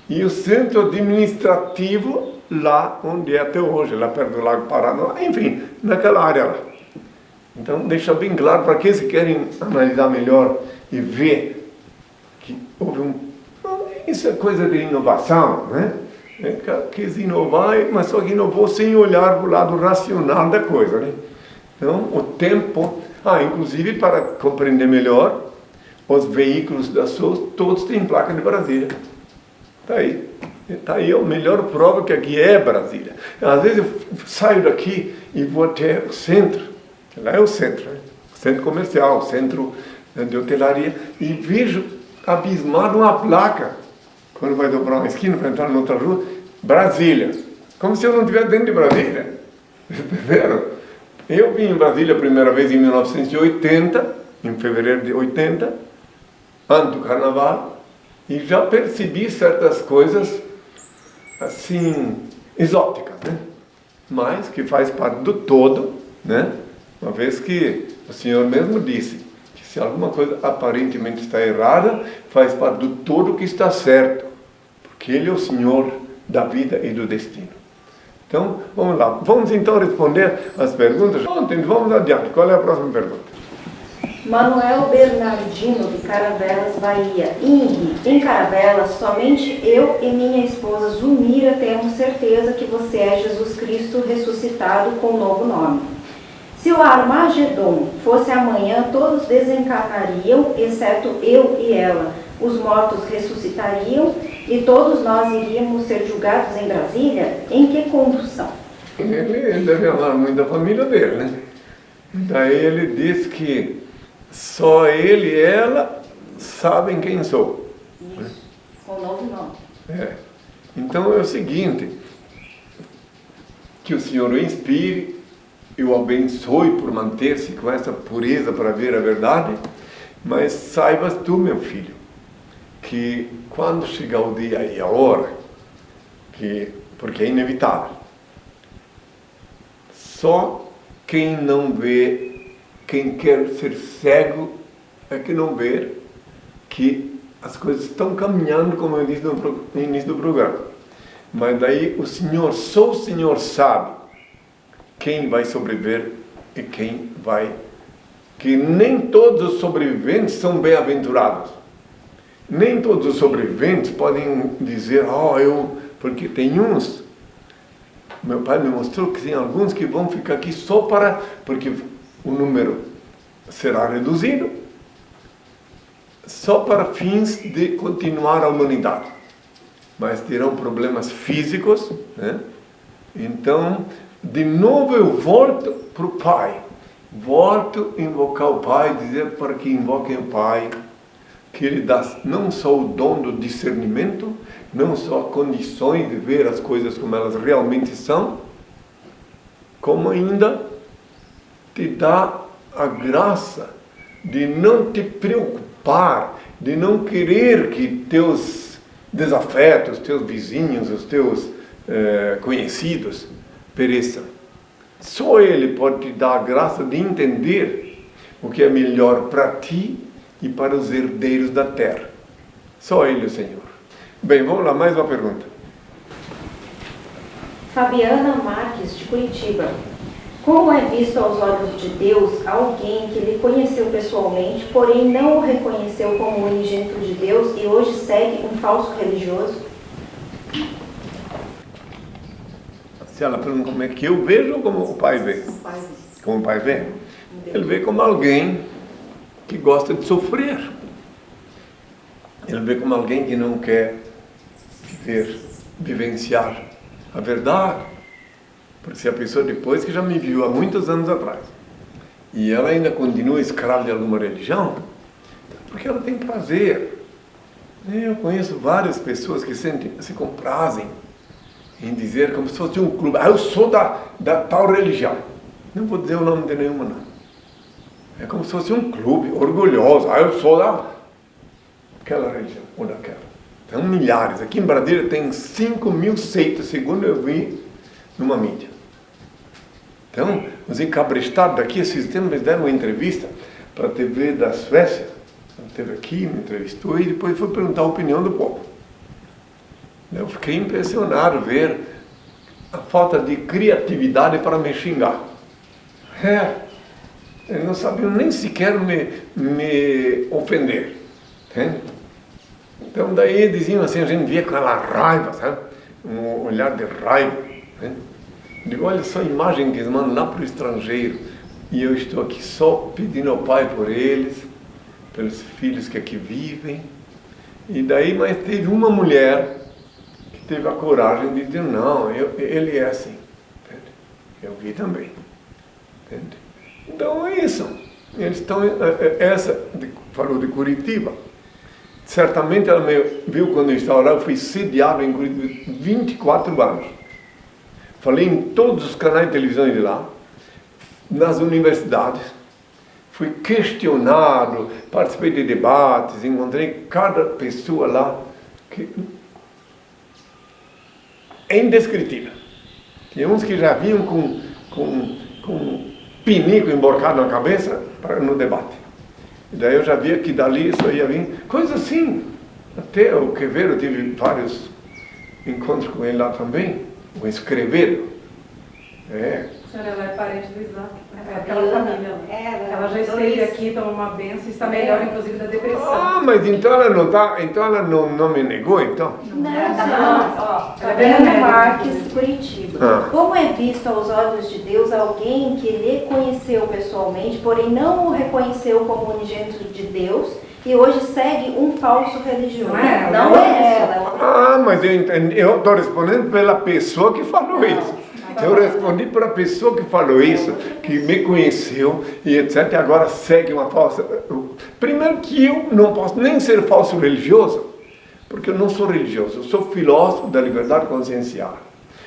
e o centro administrativo lá onde é até hoje, lá perto do Lago Paranoá, enfim, naquela área lá. Então, deixa bem claro para aqueles que querem analisar melhor e ver que houve isso é coisa de inovação, né? Quis inovar, mas só que inovou sem olhar o lado racional da coisa, né? Então, o tempo... inclusive, para compreender melhor, os veículos da SOS, todos têm placa de Brasília. Está aí a melhor prova que aqui é Brasília. Às vezes eu saio daqui e vou até o centro, lá é o centro, né? Centro comercial, centro de hotelaria, e vejo abismado uma placa quando vai dobrar uma esquina para entrar em outra rua, Brasília. Como se eu não estivesse dentro de Brasília. Entenderam? Eu vim em Brasília a primeira vez em 1980, em fevereiro de 80, antes do carnaval, e já percebi certas coisas assim, exóticas, né? Mas que faz parte do todo, né? Uma vez que o Senhor mesmo disse que se alguma coisa aparentemente está errada, faz parte do todo que está certo, porque Ele é o Senhor da vida e do destino. Então, vamos lá. Vamos então responder as perguntas. Ontem, vamos adiante. Qual é a próxima pergunta? Manuel Bernardino, de Caravelas, Bahia. Ingrid, em Caravelas, somente eu e minha esposa Zumira temos certeza que você é Jesus Cristo ressuscitado com um novo nome. Se o Armagedon fosse amanhã, todos desencarnariam, exceto eu e ela. Os mortos ressuscitariam e todos nós iríamos ser julgados em Brasília? Em que condução? Ele deve amar muito a família dele, né? Daí ele diz que só ele e ela sabem quem sou. Isso, com o novo nome. Então é o seguinte, que o Senhor o inspire e o abençoe por manter-se com essa pureza para ver a verdade, mas saibas tu, meu filho, que quando chegar o dia e a hora, porque é inevitável, só quem não vê, quem quer ser cego, é que não vê que as coisas estão caminhando, como eu disse no início do programa. Mas daí só o Senhor sabe quem vai sobreviver e quem vai... Que nem todos os sobreviventes são bem-aventurados. Nem todos os sobreviventes podem dizer, porque tem uns, meu pai me mostrou que tem alguns que vão ficar aqui só porque o número será reduzido, só para fins de continuar a humanidade. Mas terão problemas físicos, né? Então, de novo eu volto para o Pai. Volto a invocar o Pai, dizer para que invoquem o Pai, que Ele dá não só o dom do discernimento, não só condições de ver as coisas como elas realmente são, como ainda te dá a graça de não te preocupar, de não querer que teus desafetos, teus vizinhos, os teus conhecidos pereçam. Só Ele pode te dar a graça de entender o que é melhor para ti e para os herdeiros da terra. Só Ele, o Senhor. Bem, vamos lá, mais uma pergunta. Fabiana Marques, de Curitiba. Como é visto aos olhos de Deus alguém que lhe conheceu pessoalmente, porém não o reconheceu como unigênito de Deus e hoje segue um falso religioso? Se ela pergunta como é que eu vejo ou como o pai vê? Como o pai vê? Ele vê como alguém que gosta de Ele vê como alguém que não quer vivenciar a verdade. Porque se a pessoa depois que já me viu há muitos anos atrás e ela ainda continua escrava de alguma religião, porque ela tem prazer. Eu conheço várias pessoas que se comprazem em dizer como se fosse um clube. Eu sou da tal religião. Não vou dizer o nome de nenhuma, não. É como se fosse um clube orgulhoso. Eu sou daquela religião ou daquela. São milhares. Aqui em Brasília tem 5.000 seitas, segundo eu vi numa mídia. Então, os encabrestados daqui, esses tempos, eles deram uma entrevista para a TV da Suécia. Ele esteve aqui, me entrevistou e depois foi perguntar a opinião do povo. Eu fiquei impressionado ver a falta de criatividade para me xingar. Eles não sabiam nem sequer me ofender. Entende? Então daí diziam assim, a gente via aquela raiva, sabe? Um olhar de raiva. Né? Eu digo, olha só a imagem que eles mandam lá para o estrangeiro. E eu estou aqui só pedindo ao Pai por eles, pelos filhos que aqui vivem. E daí, mas teve uma mulher que teve a coragem de dizer, não, ele é assim. Entende? Eu vi também. Entende? Então é isso. Eles estão, falou de Curitiba. Certamente ela me viu quando eu estava lá, eu fui sediado em Curitiba 24 anos. Falei em todos os canais de televisão de lá, nas universidades. Fui questionado, participei de debates, encontrei cada pessoa lá que é indescritível. Tinha uns que já vinham com pinico emborcado na cabeça no debate. E daí eu já via que dali isso ia vir, coisa assim. Até o Quevedo, eu tive vários encontros com ele lá também, o Escrevedo. A senhora, ela é parente do Isaac, né? É aquela família. Ela já esteve aqui, tomou uma benção e está melhor, inclusive, da depressão. Ah, mas então ela não tá, então ela não me negou, então? Não. Fabiana Marques, Curitiba. Como é visto aos olhos de Deus alguém que lhe conheceu pessoalmente, porém não o reconheceu como unigênito de Deus e hoje segue um falso religioso? Não é ela. Ah, mas eu entendi. Eu estou respondendo pela pessoa que falou isso. Eu respondi para a pessoa que falou isso, que me conheceu e etc. E agora segue uma falsa. Primeiro que eu não posso nem ser falso religioso, porque eu não sou religioso, eu sou filósofo da liberdade consciencial.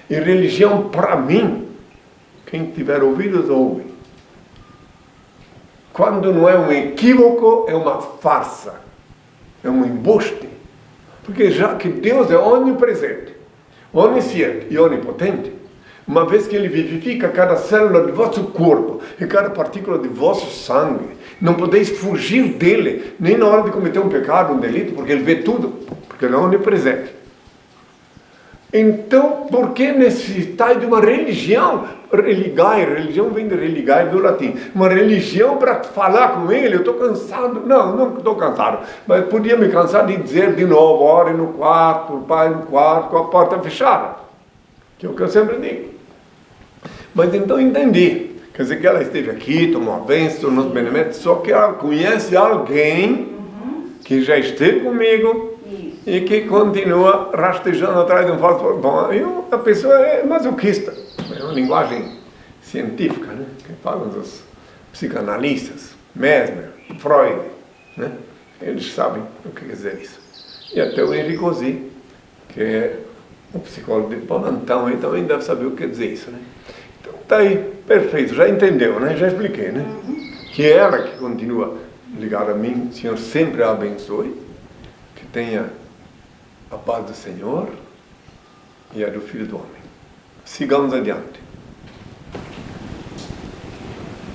E religião, para mim, quem tiver ouvidos, ouve. Quando não é um equívoco, é uma farsa, é um embuste. Porque já que Deus é onipresente, onisciente e onipotente, uma vez que Ele vivifica cada célula de vosso corpo e cada partícula de vosso sangue, não podeis fugir dele, nem na hora de cometer um pecado, um delito, porque Ele vê tudo, porque Ele é onipresente. Então, por que necessitar de uma religião? Religião vem de religar do latim. Uma religião para falar com Ele, eu estou cansado. Não estou cansado, mas podia me cansar de dizer de novo, ore no quarto, o Pai no quarto, com a porta fechada. Que é o que eu sempre digo. Mas então entendi. Quer dizer que ela esteve aqui, tomou a bênção nos benementos, só que ela conhece alguém que já esteve comigo e que continua rastejando atrás de um falso. Bom, a pessoa é masoquista. É uma linguagem científica, né? Que falam dos psicanalistas, Mesmer, Freud, né? Eles sabem o que quer dizer isso. E até o Henri Cosi, que é um psicólogo de Bonantão, ele também deve saber o que quer dizer isso, né? Então tá aí, perfeito, já entendeu, né? Já expliquei, né? Que ela que continua ligada a mim, o Senhor sempre a abençoe, que tenha a paz do Senhor e a do Filho do Homem. Sigamos adiante.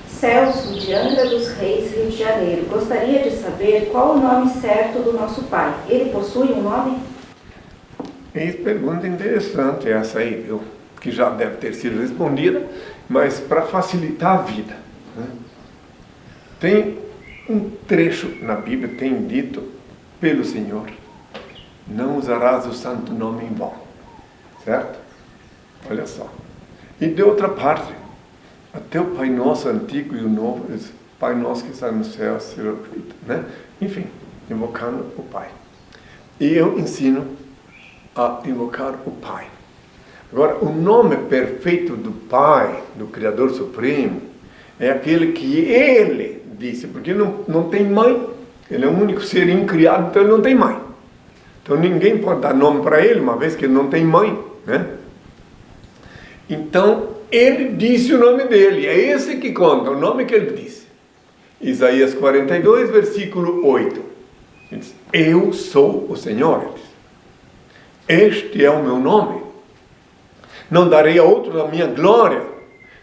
Celso, de Angra dos Reis, Rio de Janeiro. Gostaria de saber qual o nome certo do nosso pai. Ele possui um nome? Pergunta interessante essa aí, viu? Que já deve ter sido respondida, mas para facilitar a vida, né? Tem um trecho na Bíblia, tem dito pelo Senhor: não usarás o santo nome em vão, certo? Olha só. E de outra parte, até o Pai Nosso antigo e o novo, Pai Nosso que está no céu, seja feito, né? Enfim, invocando o Pai. E eu ensino a invocar o Pai. Agora, o nome perfeito do Pai, do Criador Supremo, é aquele que Ele disse, porque não tem mãe, Ele é o único ser incriado, então Ele não tem mãe. Então ninguém pode dar nome para Ele, uma vez que Ele não tem mãe, né? Então, Ele disse o nome dele, é esse que conta, o nome que Ele disse. Isaías 42, versículo 8. Ele diz: eu sou o Senhor, Ele diz. Este é o meu nome. Não darei a outros a minha glória,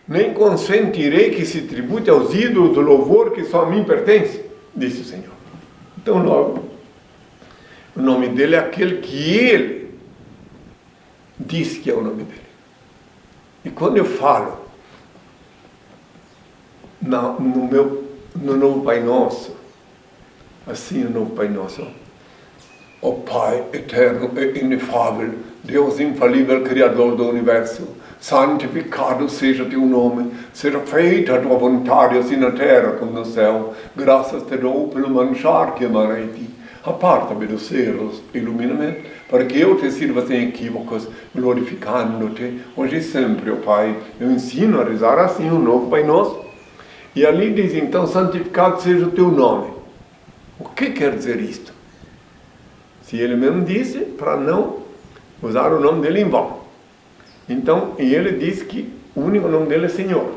nem consentirei que se tribute aos ídolos o louvor que só a mim pertence, disse o Senhor. Então logo, o nome dele é aquele que Ele disse que é o nome dele. E quando eu falo no novo Pai Nosso, assim o novo Pai Nosso: ó Pai eterno e inefável, Deus infalível, Criador do Universo, santificado seja teu nome, seja feita a tua vontade, assim na terra como no céu. Graças te dou pelo manjar que emana em ti. Aparta-me dos erros, ilumina-me, para que eu te sirva sem equívocos, glorificando-te, hoje e sempre, ó Pai. Eu ensino a rezar assim o novo Pai Nosso. E ali diz então: santificado seja o teu nome. O que quer dizer isto? Se ele mesmo disse para não usar o nome dele em vão. Então, e ele diz que o único nome dele é Senhor.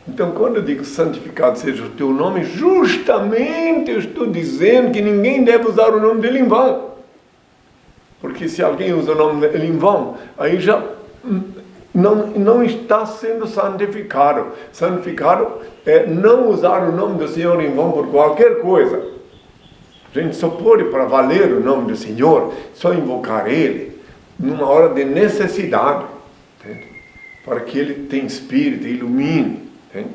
Então, quando eu digo santificado seja o teu nome, justamente eu estou dizendo que ninguém deve usar o nome dele em vão. Porque se alguém usa o nome dele em vão, aí já não está sendo santificado. Santificado é não usar o nome do Senhor em vão por qualquer coisa. A gente só pode, para valer o nome do Senhor, só invocar Ele numa hora de necessidade, entende? Para que Ele tenha espírito, ilumine. Entende?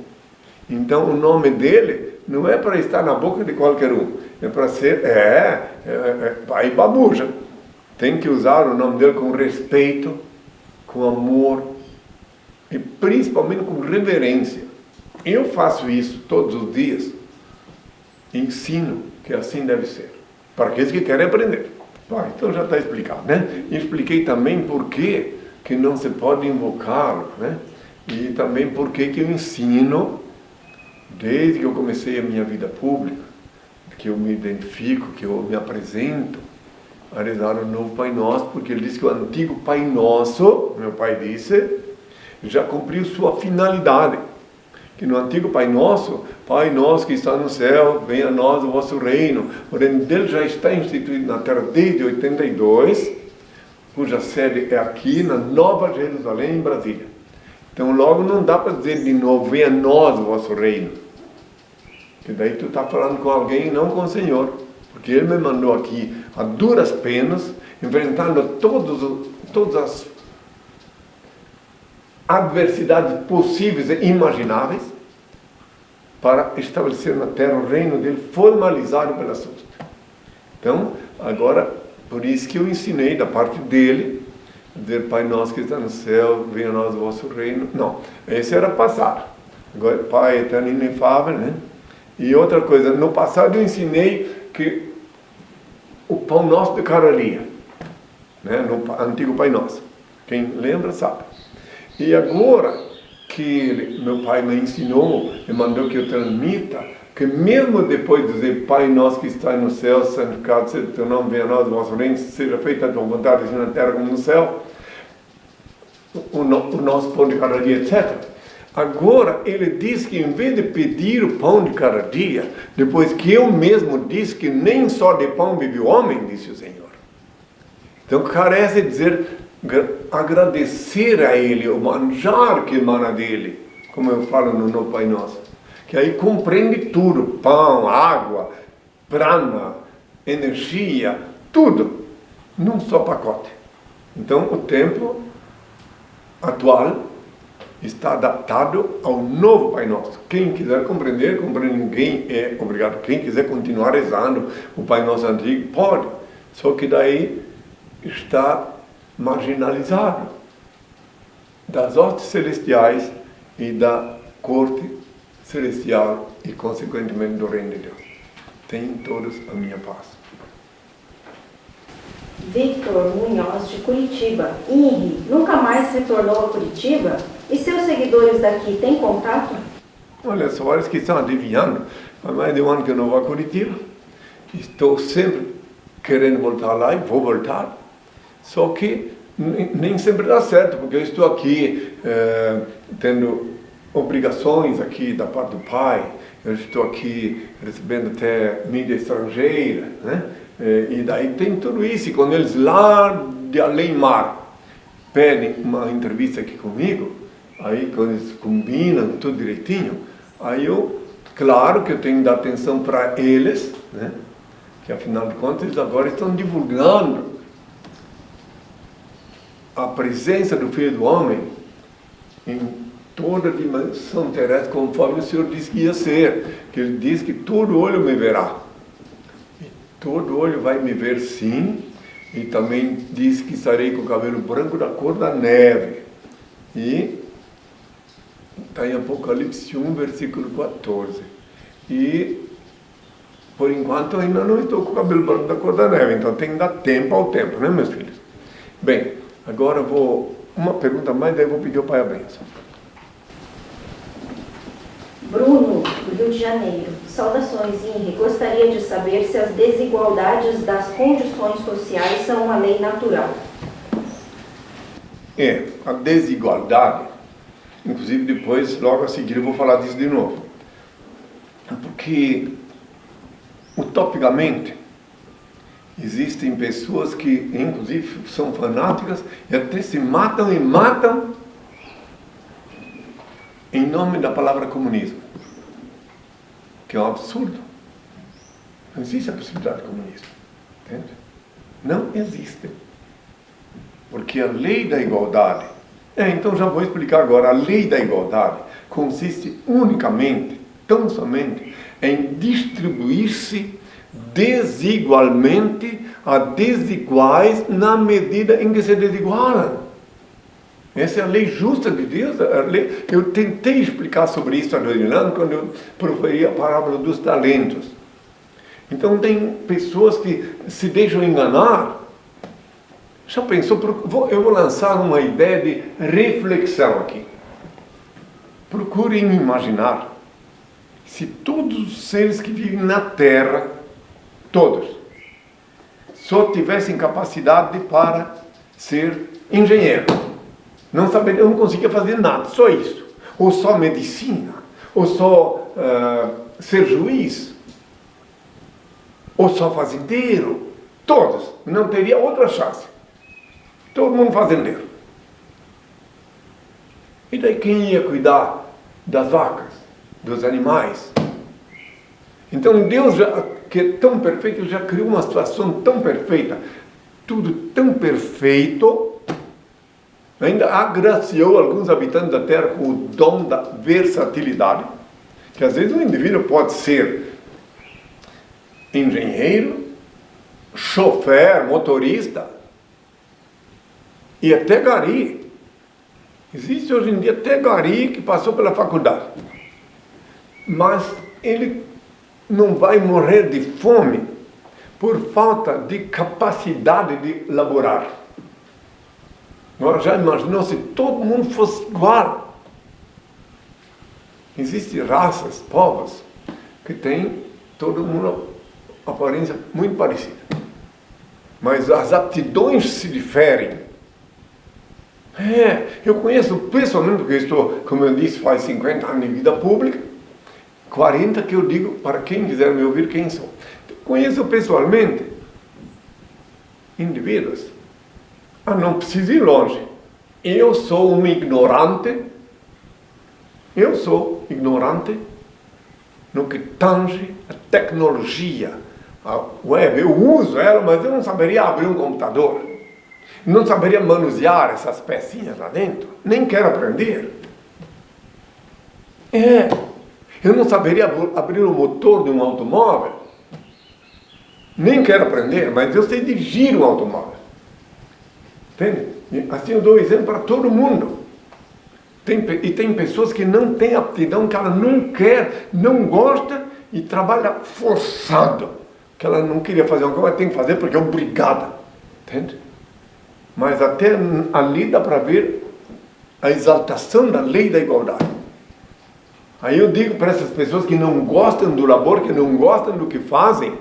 Então o nome dele não é para estar na boca de qualquer um, é para ser, pai babuja. Tem que usar o nome dele com respeito, com amor e principalmente com reverência. Eu faço isso todos os dias, ensino que assim deve ser, para aqueles que querem aprender. Então já está explicado, né? E expliquei também por que não se pode invocá-lo, né? E também por que eu ensino, desde que eu comecei a minha vida pública, que eu me identifico, que eu me apresento, a rezar o novo Pai Nosso, porque ele disse que o antigo Pai Nosso, meu pai disse, já cumpriu sua finalidade. Que no antigo Pai Nosso, Pai Nosso que está no céu, venha a nós o vosso reino. O reino dele já está instituído na terra desde 82, cuja sede é aqui na Nova Jerusalém, em Brasília. Então logo não dá para dizer de novo, venha a nós o vosso reino. Porque daí tu está falando com alguém e não com o Senhor. Porque Ele me mandou aqui a duras penas, enfrentando todas as adversidades possíveis e imagináveis, para estabelecer na terra o reino dele, formalizado pela súplica. Então, agora, por isso que eu ensinei da parte dele, dizer, Pai nosso que está no céu, venha a nós o vosso reino. Não, esse era passado. Agora, Pai eterno e inefável, né? E outra coisa, no passado eu ensinei que o pão nosso de cada dia, né? No antigo Pai Nosso. Quem lembra sabe. E agora que meu pai me ensinou e mandou que eu transmita, que mesmo depois de dizer Pai Nosso que está no céu, santificado seja o teu nome, venha a nós o vosso reino, seja feita a tua vontade, assim na terra como no céu, o nosso pão de cada dia, etc. Agora, ele diz que em vez de pedir o pão de cada dia, depois que eu mesmo disse que nem só de pão vive o homem, disse o Senhor. Então, carece de dizer, agradecer a Ele, o manjar que emana dele, como eu falo no Pai Nosso, que aí compreende tudo, pão, água, prana, energia, tudo, num só pacote. Então, o tempo atual está adaptado ao novo Pai Nosso. Quem quiser compreender, compreende. Ninguém é obrigado. Quem quiser continuar rezando o Pai Nosso antigo, pode. Só que daí está marginalizado das hostes celestiais e da corte celestial e, consequentemente, do reino de Deus. Tenham todos a minha paz. Victor Munhoz, de Curitiba. Henri, nunca mais retornou a Curitiba? E seus seguidores daqui têm contato? Olha, são vários que estão adivinhando. Há mais de um ano que eu não vou a Curitiba. Estou sempre querendo voltar lá e vou voltar. Só que nem sempre dá certo, porque eu estou aqui tendo obrigações aqui da parte do pai. Eu estou aqui recebendo até mídia estrangeira, né? E daí tem tudo isso. E quando eles lá de além-mar pedem uma entrevista aqui comigo, aí quando eles combinam tudo direitinho, aí eu, claro que eu tenho que dar atenção para eles, né? Que afinal de contas eles agora estão divulgando a presença do Filho do Homem em toda a dimensão terrestre, conforme o Senhor disse que ia ser. Que Ele diz que todo olho me verá. E todo olho vai me ver sim. E também diz que estarei com o cabelo branco da cor da neve. E está em Apocalipse 1, versículo 14. E por enquanto ainda não estou com o cabelo branco da cor da neve. Então tem que dar tempo ao tempo, né, meus filhos? Bem, agora eu vou... Uma pergunta mais, daí eu vou pedir ao Pai a bênção. Bruno, do Rio de Janeiro. Saudações, Henri. Gostaria de saber se as desigualdades das condições sociais são uma lei natural. A desigualdade, inclusive depois, logo a seguir, eu vou falar disso de novo. Porque, utopicamente, existem pessoas que, inclusive, são fanáticas e até se matam e matam em nome da palavra comunismo. Que é um absurdo. Não existe a possibilidade de comunismo. Entende? Não existe. Porque a lei da igualdade, então já vou explicar agora, a lei da igualdade consiste unicamente, tão somente, em distribuir-se desigualmente a desiguais na medida em que se desigualam. Essa é a lei justa de Deus. A lei, eu tentei explicar sobre isso a Doriana quando eu proferi a parábola dos talentos. Então tem pessoas que se deixam enganar. Já pensou? Eu vou lançar uma ideia de reflexão aqui. Procurem imaginar se todos os seres que vivem na Terra, todos, só tivessem capacidade para ser engenheiro. Não conseguia fazer nada, só isso. Ou só medicina, ou só ser juiz, ou só fazendeiro. Todos, não teria outra chance. Todo mundo fazendeiro. E daí quem ia cuidar das vacas, dos animais? Então Deus, que é tão perfeito, Ele já criou uma situação tão perfeita, tudo tão perfeito, ainda agraciou alguns habitantes da Terra com o dom da versatilidade, que às vezes o indivíduo pode ser engenheiro, chofer, motorista, e até gari. Existe hoje em dia até gari que passou pela faculdade. Mas ele não vai morrer de fome por falta de capacidade de laborar. Agora já imaginou se todo mundo fosse igual? Existem raças, povos, que têm todo mundo aparência muito parecida. Mas as aptidões se diferem. Eu conheço pessoalmente, porque eu estou, como eu disse, faz 50 anos de vida pública, 40 que eu digo para quem quiser me ouvir quem sou. Conheço pessoalmente indivíduos. Não preciso ir longe. Eu sou um ignorante. Eu sou ignorante no que tange a tecnologia, a web. Eu uso ela, mas eu não saberia abrir um computador. Não saberia manusear essas pecinhas lá dentro. Nem quero aprender. Eu não saberia abrir o motor de um automóvel. Nem quero aprender, mas eu sei dirigir um automóvel. Entende? Assim eu dou exemplo para todo mundo. Tem pessoas que não têm aptidão, que ela não quer, não gosta e trabalha forçado. Que ela não queria fazer uma coisa, mas tem que fazer porque é obrigada. Entende? Mas até ali dá para ver a exaltação da lei da igualdade. Aí eu digo para essas pessoas que não gostam do labor, que não gostam do que fazem,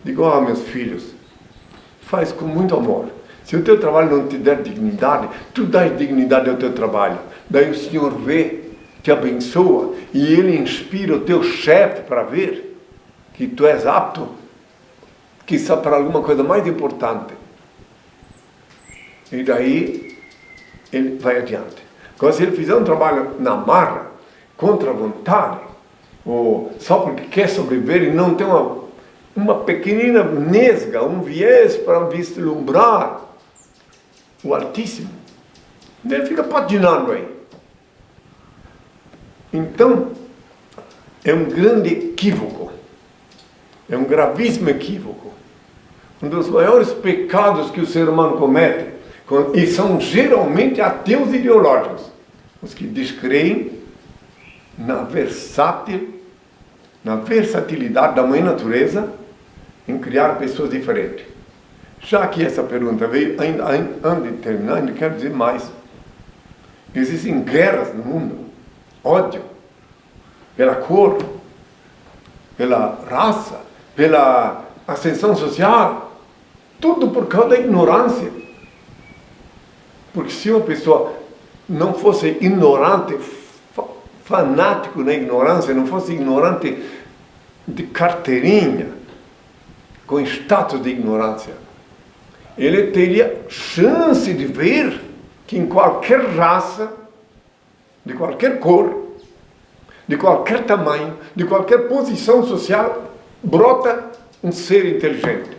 digo, meus filhos, faz com muito amor. Se o teu trabalho não te der dignidade, tu dás dignidade ao teu trabalho. Daí o Senhor vê, te abençoa, e Ele inspira o teu chefe para ver que tu és apto, quizá para alguma coisa mais importante. E daí ele vai adiante. Agora, se ele fizer um trabalho na marra, contra a vontade, ou só porque quer sobreviver e não tem uma pequenina nesga, um viés para vislumbrar o Altíssimo, ele fica patinando aí. Então, é um grande equívoco, é um gravíssimo equívoco. Um dos maiores pecados que o ser humano comete, e são geralmente ateus ideológicos, os que descreem na versatilidade da mãe natureza em criar pessoas diferentes. Já que essa pergunta veio, antes de terminar, ainda quero dizer mais. Existem guerras no mundo, ódio. pela cor, pela raça, pela ascensão social, tudo por causa da ignorância. Porque se uma pessoa não fosse ignorante, fanático na ignorância, não fosse ignorante de carteirinha, com status de ignorância, ele teria chance de ver que em qualquer raça, de qualquer cor, de qualquer tamanho, de qualquer posição social, brota um ser inteligente.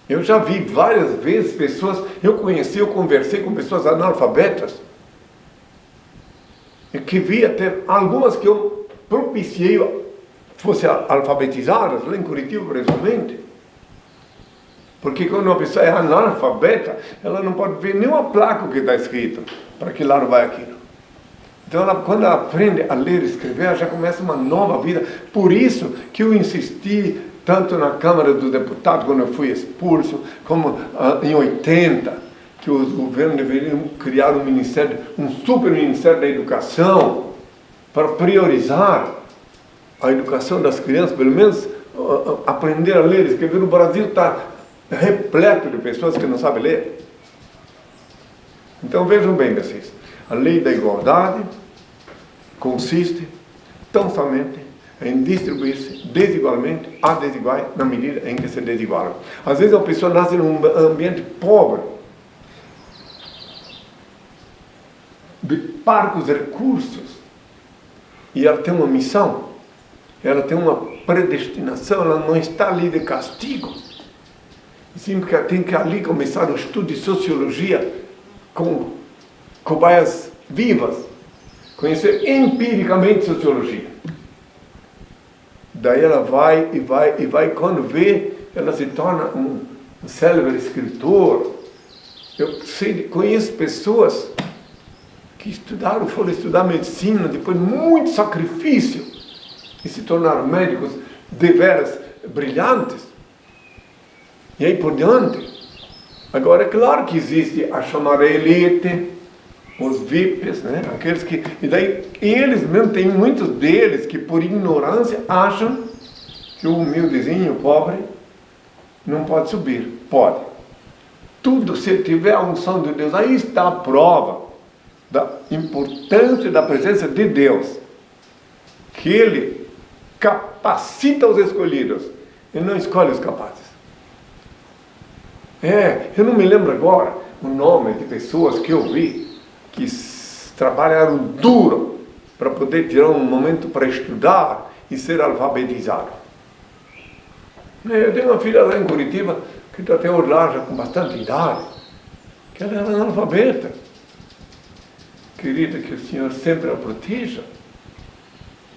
Eu já vi várias vezes pessoas, eu conversei com pessoas analfabetas, e que vi até algumas que eu propiciei fossem alfabetizadas, lá em Curitiba, principalmente. Porque quando uma pessoa é analfabeta, ela não pode ver nenhuma placa que está escrito, para que lado vai aquilo. Então, quando ela aprende a ler e escrever, ela já começa uma nova vida. Por isso que eu insisti tanto na Câmara dos Deputados, quando eu fui expulso, como em 80, que os governos deveriam criar um super ministério da educação, para priorizar a educação das crianças, pelo menos aprender a ler e escrever. O Brasil está repleto de pessoas que não sabem ler. Então vejam bem, vocês, a lei da igualdade consiste tão somente em distribuir-se desigualmente a desiguais na medida em que se desigualam. Às vezes a pessoa nasce num ambiente pobre, de parcos recursos, e ela tem uma missão, ela tem uma predestinação, ela não está ali de castigo. Sim, porque tem que ali começar o estudo de sociologia com cobaias vivas, conhecer empiricamente sociologia. Daí ela vai, quando vê, ela se torna um célebre escritor. Eu conheço pessoas que foram estudar medicina, depois de muito sacrifício, e se tornaram médicos deveras brilhantes. E aí por diante. Agora é claro que existe a chamada elite, os VIPs, né? Aqueles que... E daí eles mesmo, tem muitos deles que por ignorância acham que o humildezinho, o pobre, não pode subir. Pode. Tudo, se tiver a unção de Deus, aí está a prova da importância da presença de Deus. Que Ele capacita os escolhidos e não escolhe os capazes. Eu não me lembro agora o nome de pessoas que eu vi que trabalharam duro para poder tirar um momento para estudar e ser alfabetizado. Eu tenho uma filha lá em Curitiba que está até hoje lá, já com bastante idade, que ela era analfabeta. Querida, que o Senhor sempre a proteja.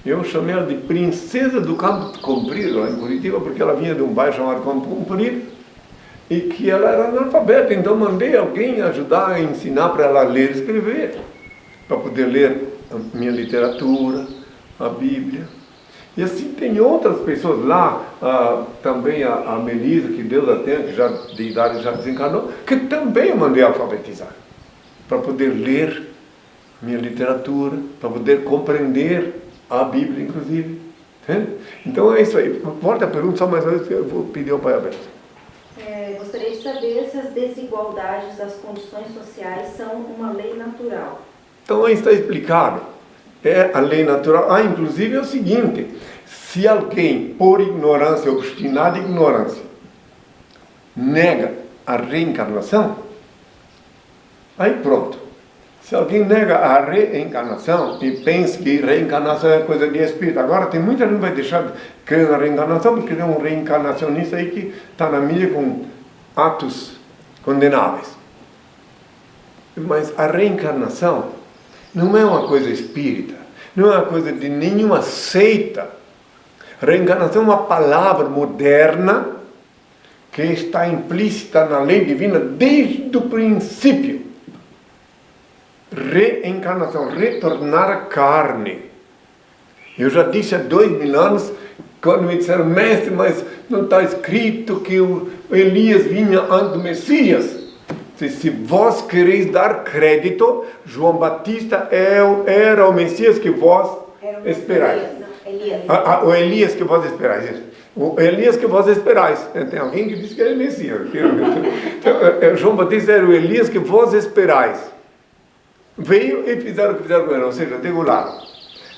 Eu chamei ela de princesa do Campo Comprido, lá em Curitiba, porque ela vinha de um bairro chamado Campo Comprido, e que ela era analfabeta, então mandei alguém ajudar a ensinar para ela ler e escrever, para poder ler a minha literatura, a Bíblia. E assim tem outras pessoas lá, também a Melisa, que Deus a tenha, que já de idade já desencarnou, que também eu mandei alfabetizar, para poder ler minha literatura, para poder compreender a Bíblia, inclusive. Entende? Então é isso aí. Volta a pergunta, só mais uma vez que eu vou pedir ao Pai Aberto. Gostaria de saber se as desigualdades das condições sociais são uma lei natural. Então aí está explicado. É a lei natural. Inclusive é o seguinte: se alguém, por ignorância, obstinada ignorância, nega a reencarnação, aí pronto. Se alguém nega a reencarnação e pensa que reencarnação é coisa de espírito, agora tem muita gente que vai deixar de crer na reencarnação porque tem um reencarnacionista aí que está na mídia com atos condenáveis. Mas a reencarnação não é uma coisa espírita, não é uma coisa de nenhuma seita. Reencarnação é uma palavra moderna que está implícita na lei divina desde o princípio. Reencarnação, retornar à carne. Eu já disse há 2000 anos, quando me disseram, mestre, mas não está escrito que o Elias vinha antes do Messias? Se vós quereis dar crédito, João Batista era o Messias que vós esperais. O Elias que vós esperais. O Elias que vós esperais. Tem alguém que diz que é o Messias. Então, João Batista era o Elias que vós esperais. Veio e fizeram o que fizeram com ele, ou seja, degolaram.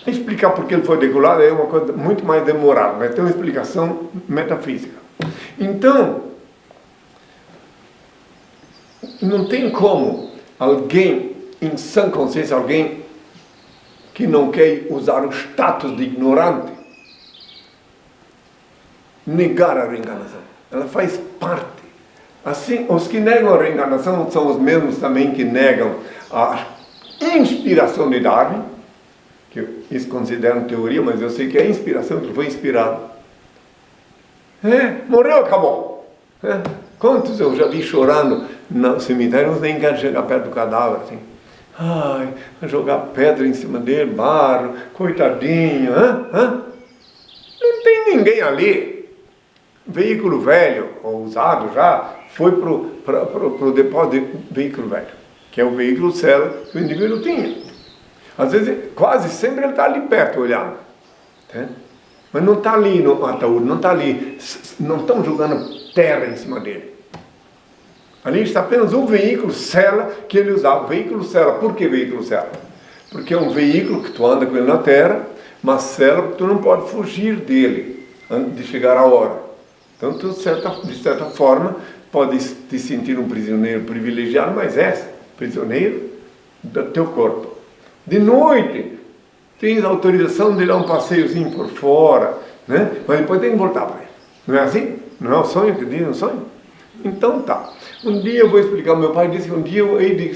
Explicar por que ele foi degolado é uma coisa muito mais demorada, mas tem uma explicação metafísica. Então, não tem como alguém em sã consciência, alguém que não quer usar o status de ignorante, negar a reencarnação. Ela faz parte. Assim, os que negam a reencarnação são os mesmos também que negam a inspiração de Darwin, que eles consideram teoria, mas eu sei que é inspiração, que foi inspirado. Morreu, acabou. Quantos eu já vi chorando no cemitério, uns nem querem chegar perto do cadáver, assim. Ai, jogar pedra em cima dele, barro, coitadinho, Não tem ninguém ali. Veículo velho, ou usado já, foi para o depósito de veículo velho, que é o veículo célula que o indivíduo tinha. Às vezes, quase sempre ele está ali perto, olhando. Mas não está ali no ataúde, não está ali, não estão jogando terra em cima dele. Ali está apenas um veículo célula que ele usava. Veículo célula. Por que veículo célula? Porque é um veículo que tu anda com ele na terra, mas célula que tu não pode fugir dele antes de chegar a hora. Então, tu, de certa forma, pode te sentir um prisioneiro privilegiado, mas és prisioneiro do teu corpo. De noite, tens autorização de dar um passeiozinho por fora, né? Mas depois tem que voltar para ele. Não é assim? Não é um sonho que diz um sonho? Então tá. Um dia eu vou explicar, meu pai disse que um dia eu hei de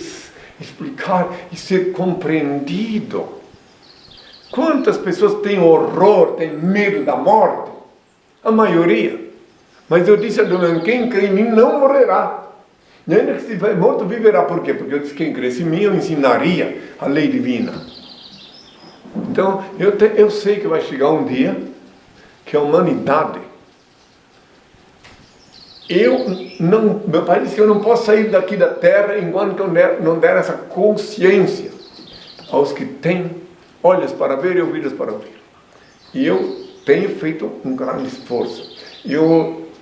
explicar e ser compreendido. Quantas pessoas têm horror, têm medo da morte? A maioria. Mas eu disse a Dona, quem crê em mim não morrerá. E ainda que estiver morto, viverá. Por quê? Porque eu disse, quem cresce em mim, eu ensinaria a lei divina. Então, eu sei que vai chegar um dia que a humanidade... meu pai disse que eu não posso sair daqui da terra enquanto eu não der essa consciência aos que têm olhos para ver e ouvidos para ouvir. E eu tenho feito um grande esforço.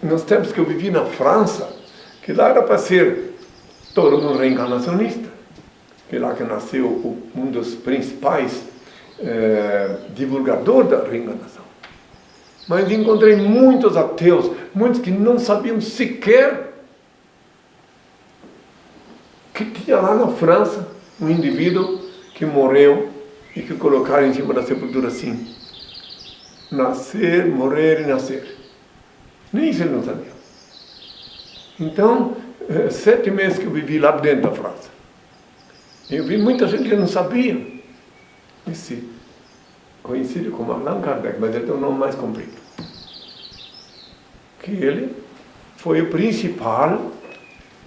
Nos tempos que eu vivi na França, que lá era para ser todo mundo reencarnacionista, que lá que nasceu um dos principais divulgadores da reencarnação. Mas encontrei muitos ateus, muitos que não sabiam sequer que tinha lá na França um indivíduo que morreu e que colocaram em cima da sepultura assim: nascer, morrer e nascer. Nem isso ele não sabia. Então, 7 meses que eu vivi lá dentro da França, eu vi muita gente que não sabia. Esse conhecido como Allan Kardec, mas ele tem um nome mais comprido. Que ele foi o principal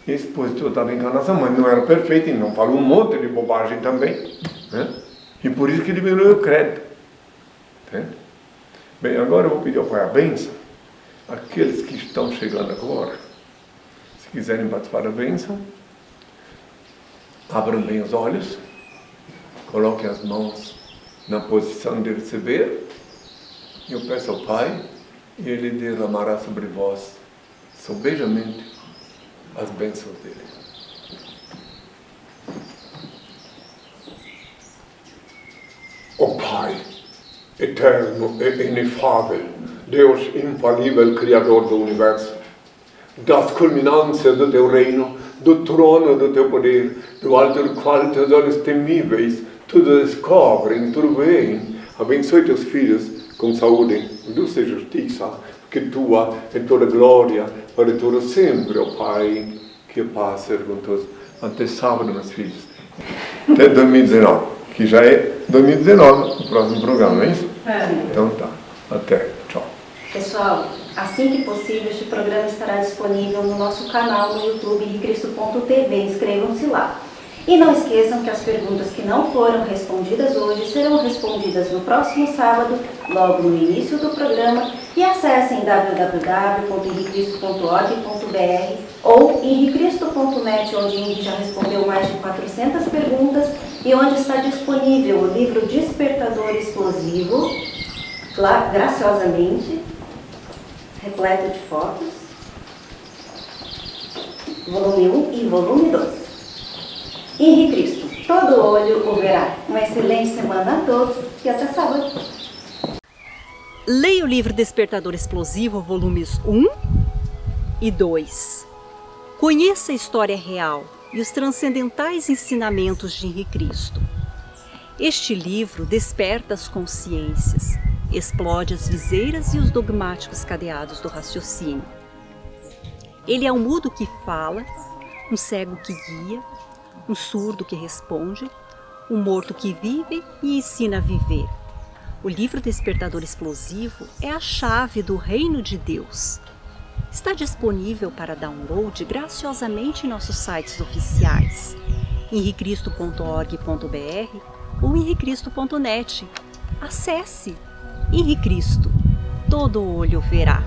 expositor da reencarnação, mas não era perfeito, e não falou um monte de bobagem também, né? E por isso que diminuiu o crédito. Entende? Bem, agora eu vou pedir ao Pai a bênção. Aqueles que estão chegando agora, se quiserem participar da bênção, abram bem os olhos, coloquem as mãos na posição de receber. Eu peço ao Pai, e Ele derramará sobre vós, sobejamente, as bênçãos dele. Ó Pai, eterno e inefável, Deus infalível, Criador do Universo, das culminâncias do Teu reino, do trono do Teu poder, do alto do qual Teus olhos temíveis tudo descobrem, tudo veem. Abençoe Teus filhos com saúde, luz e justiça, que Tua é toda glória, para todo sempre, ó Pai, que a paz seja com todos. Até sábado, meus filhos. Até 2019, que já é 2019, o próximo programa, não é isso? Então tá, até, tchau. Pessoal, assim que possível, este programa estará disponível no nosso canal no YouTube, henricristo.tv. Inscrevam-se lá. E não esqueçam que as perguntas que não foram respondidas hoje serão respondidas no próximo sábado, logo no início do programa, e acessem www.henricristo.org.br ou henricristo.net, onde Henri já respondeu mais de 400 perguntas e onde está disponível o livro Despertador Explosivo, lá, graciosamente, repleto de fotos, volume 1 e volume 2. Henri Cristo, todo olho o verá. Uma excelente semana a todos e até sábado. Leia o livro Despertador Explosivo, volumes 1 e 2. Conheça a história real e os transcendentais ensinamentos de Henri Cristo. Este livro desperta as consciências, explode as viseiras e os dogmáticos cadeados do raciocínio. Ele é um mudo que fala, um cego que guia, um surdo que responde, um morto que vive e ensina a viver. O livro Despertador Explosivo é a chave do reino de Deus. Está disponível para download graciosamente em nossos sites oficiais, henricristo.org.br ou henricristo.net. Acesse! Henri Cristo, todo olho verá.